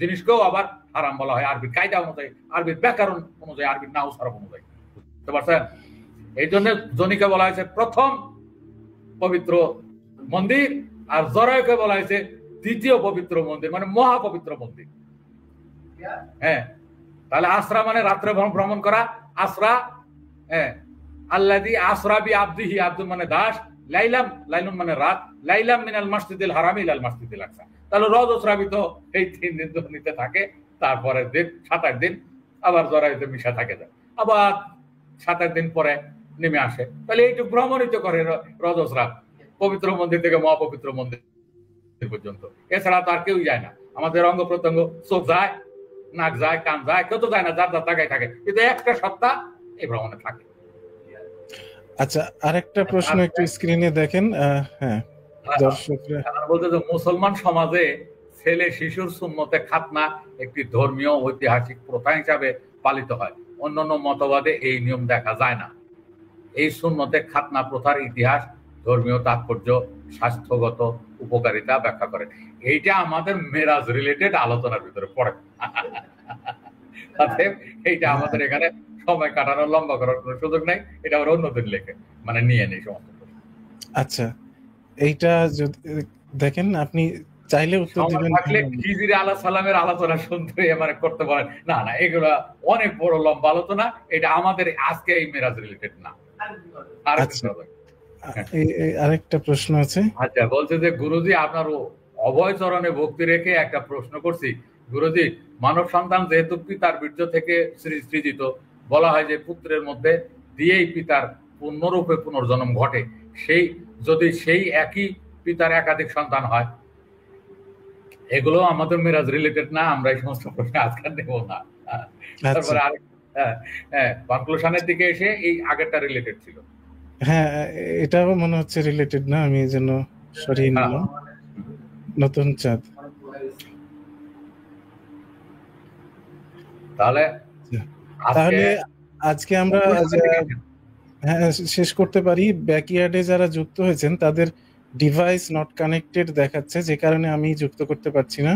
B: জিনিসকেও আবার হারাম বলা হয় আরবি কায়দা অনুযায়ী, আরবির ব্যাকরণ অনুযায়ী, আরবির নাহু সরফ অনুযায়ী। বুঝতে পারছেন? এই জন্য জনিকে বলা হয়েছে প্রথম পবিত্র মন্দির, আর জরায়ুকে বলা হয়েছে দ্বিতীয় পবিত্র মন্দির, মানে মহাপবিত্র মন্দির। হ্যাঁ, তাহলে আসরা মানে রাত্রে ভ্রমণ করা, আসরা। হ্যাঁ, আল্লাযী আসরা বি আবদিহি, আব্দুল মানে দাস, লাইলাম, লাইলুন মানে রাত, লাইলাম মিনাল মসজিদিল হারাম ইলাল মসজিদিল আকসা। তাহলে রজ শ্রাবিত এই 3 দিন নিতে থাকে, তারপরের দিন 7-8 দিন আবার জরায়ুতে মিশা থাকে যায়, আবার 7-8 দিন পরে নেমে আসে। তাহলে এইটুকু ভ্রমণিত করে রজস্রাব, পবিত্র মন্দির থেকে মহাপবিত্র মন্দির পর্যন্ত। এছাড়া তো আর কেউ যায় না। আমাদের অঙ্গ প্রত্যঙ্গ চোখ যায়, নাক যায়, কান যায়, কেউ তো যায় না, যার যার জায়গায় থাকে, কিন্তু একটা সত্তা এই ভ্রমণে থাকে।
A: আচ্ছা, আরেকটা প্রশ্ন একটু স্ক্রিনে দেখেন। হ্যাঁ, দর্শকরা
B: বলতে যে মুসলমান সমাজে ছেলে শিশুর সুন্নতে খাতনা একটি ধর্মীয় ঐতিহাসিক প্রথা হিসাবে পালিত হয়, অন্যান্য মতবাদে এই নিয়ম দেখা যায় না। এই সুন্নতে খাতনা প্রথার ইতিহাস, ধর্মীয় তাৎপর্য, স্বাস্থ্যগত উপকারিতা ব্যাখ্যা করে। এইটা আমাদের মেরাজ রিলেটেড আলোচনার ভিতরে পড়ে। এইটা আমাদের এখানে সময় কাটানোর, লম্বা করার কোনো সুযোগ নাই, এটা আমরা অন্যদিন লেখে মানে নিয়ে নেই সমস্ত।
A: আচ্ছা, এইটা যদি দেখেন, আপনি চাইলে উত্তর দিবেন।
B: থাকলে খিজির আলাহ সালামের আলোচনা শুনতে মানে করতে পারেন। না না, এগুলো অনেক বড় লম্বা আলোচনা, এটা আমাদের আজকে এই মেরাজ রিলেটেড না।
A: আরেকটা প্রশ্ন আছে।
B: আচ্ছা, বলছে যে গুরুজি আপনার অভয় চরণে ভক্তি রেখে একটা প্রশ্ন করছি। গুরুজি, মানব সন্তান যেহেতু পিতার বীর্য থেকে সৃজিত, বলা হয় যে পুত্রের মধ্যে দিয়েই পিতার পূর্ণরূপে পুনর্জন্ম ঘটে, যদি সেই একই পিতার একাধিক সন্তান হয়, এগুলো আমাদের মেরাজ রিলেটেড না, আমরা এই সমস্ত প্রশ্ন আজকাল নেব না। তারপরে কনক্লুশনের দিকে এসে এই আগেরটা রিলেটেড ছিল।
A: হ্যাঁ, এটাও মনে হচ্ছে রিলেটেড না, আমি এই জন্য সরিয়ে নিলাম। নতুন চাঁদ।
B: তাহলে
A: আজকে আমরা শেষ করতে পারি। ব্যাকইয়ার্ডে যারা যুক্ত হয়েছেন তাদের ডিভাইস নট কানেক্টেড দেখাচ্ছে, যে কারণে আমি যুক্ত করতে পারছি না।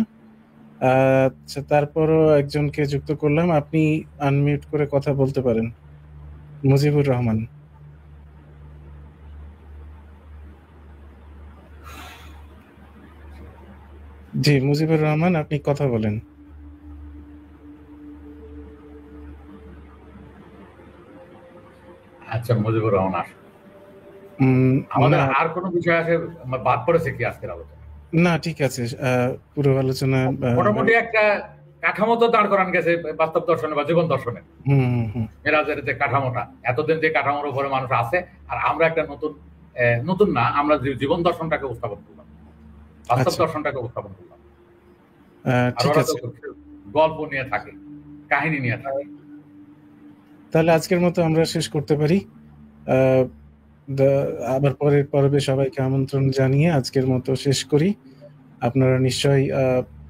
A: আচ্ছা, তারপরও একজনকে যুক্ত করলাম, আপনি আনমিউট করে কথা বলতে পারেন। মুজিবুর রহমান। জি, মুজিবুর রহমান, আপনি কথা বলেন।
B: আচ্ছা, মুজিবুর রহমান, আমাদের আর কোনো বিষয় আছে বাদ পড়েছে কি আজকের আলোচনা?
A: না, ঠিক আছে, পুরো আলোচনা
B: মোটামুটি একটা কাঠামো তো দাঁড় করান গেছে বাস্তব দর্শনে বা জীবন দর্শনে। মেরাজের যে কাঠামোটা, এতদিন যে কাঠামোর উপরে মানুষ আছে, আর আমরা একটা নতুন না, আমরা জীবন দর্শনটাকে উপস্থাপন করলাম, বাস্তব দর্শনটাকে উপস্থাপন করলাম। ঠিক আছে, গল্প নিয়ে থাকে, কাহিনী নিয়ে থাকে।
A: তাহলে আজকের মতো আমরা শেষ করতে পারি। আবার পরের পর্বে সবাইকে আমন্ত্রণ জানিয়ে আজকের মতো শেষ করি। আপনারা নিশ্চয়ই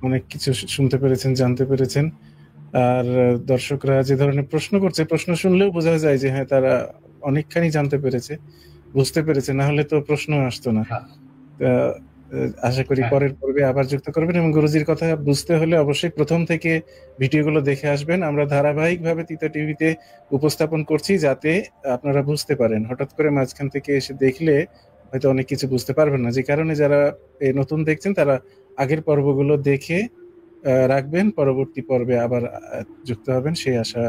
A: অনেক কিছু শুনতে পেরেছেন, জানতে পেরেছেন। আর দর্শকরা যে ধরনের প্রশ্ন করছে, প্রশ্ন শুনলেও বোঝা যায় যে হ্যাঁ, তারা অনেকখানি জানতে পেরেছে, বুঝতে পেরেছে, না হলে তো প্রশ্ন আসতো না। আশা করি পরের পর্বে আবার যুক্ত করবেন, এবং গুরুজির কথা বুঝতে হলে অবশ্যই প্রথম থেকে ভিডিওগুলো দেখে আসবেন। আমরা ধারাবাহিকভাবে তিতা টিভিতে উপস্থাপন করছি যাতে আপনারা বুঝতে পারেন। হঠাৎ করে মাঝখান থেকে এসে দেখলে হয়তো অনেক কিছু বুঝতে পারবেন না, যে কারণে যারা নতুন দেখছেন তারা আগের পর্বগুলো দেখে রাখবেন, পরবর্তী পর্বে আবার যুক্ত হবেন, সেই আশা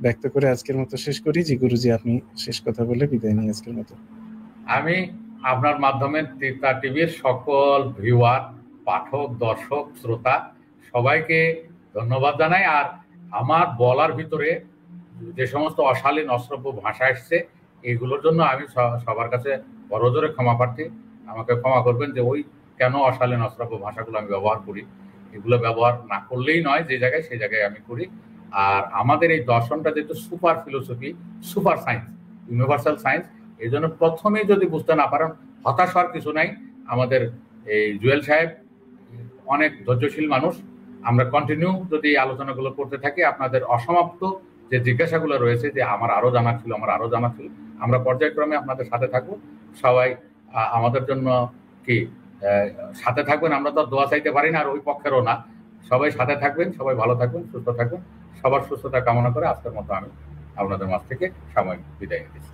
A: ব্যক্ত করে আজকের মতো শেষ করি। জি গুরুজি, আপনি শেষ কথা বলে বিদায় নিই আজকের মতো।
B: আমি আপনার মাধ্যমে তিতা টিভির সকল ভিউয়ার, পাঠক, দর্শক, শ্রোতা সবাইকে ধন্যবাদ জানাই। আর আমার বলার ভিতরে যে সমস্ত অশালীন অশ্রব্য ভাষা এসছে, এগুলোর জন্য আমি সবার কাছে বড় জোরে ক্ষমা প্রার্থী। আমাকে ক্ষমা করবেন যে ওই কেন অশালীন অশ্রব্য ভাষাগুলো আমি ব্যবহার করি। এগুলো ব্যবহার না করলেই নয়, যে জায়গায় সেই জায়গায় আমি করি। আর আমাদের এই দর্শনটা যেহেতু super philosophy, super science, universal science, এই জন্য প্রথমেই যদি বুঝতে না পারেন, হতাশ হওয়ার কিছু নাই। আমাদের এই জুয়েল সাহেব অনেক ধৈর্যশীল মানুষ। আমরা কন্টিনিউ যদি এই আলোচনাগুলো করতে থাকি, আপনাদের অসমাপ্ত যে জিজ্ঞাসাগুলো রয়েছে, যে আমার আরো জানা ছিল, আমরা পর্যায়ক্রমে আপনাদের সাথে থাকবো। সবাই আমাদের জন্য কি সাথে থাকবেন। আমরা তো দোয়া চাইতে পারি না, আর ওই পক্ষেরও না। সবাই সাথে থাকবেন, সবাই ভালো থাকবেন, সুস্থ থাকবেন। সবার সুস্থতা কামনা করে আজকের মতো আমি আপনাদের মাঝ থেকে সাময়িক বিদায় নিচ্ছি।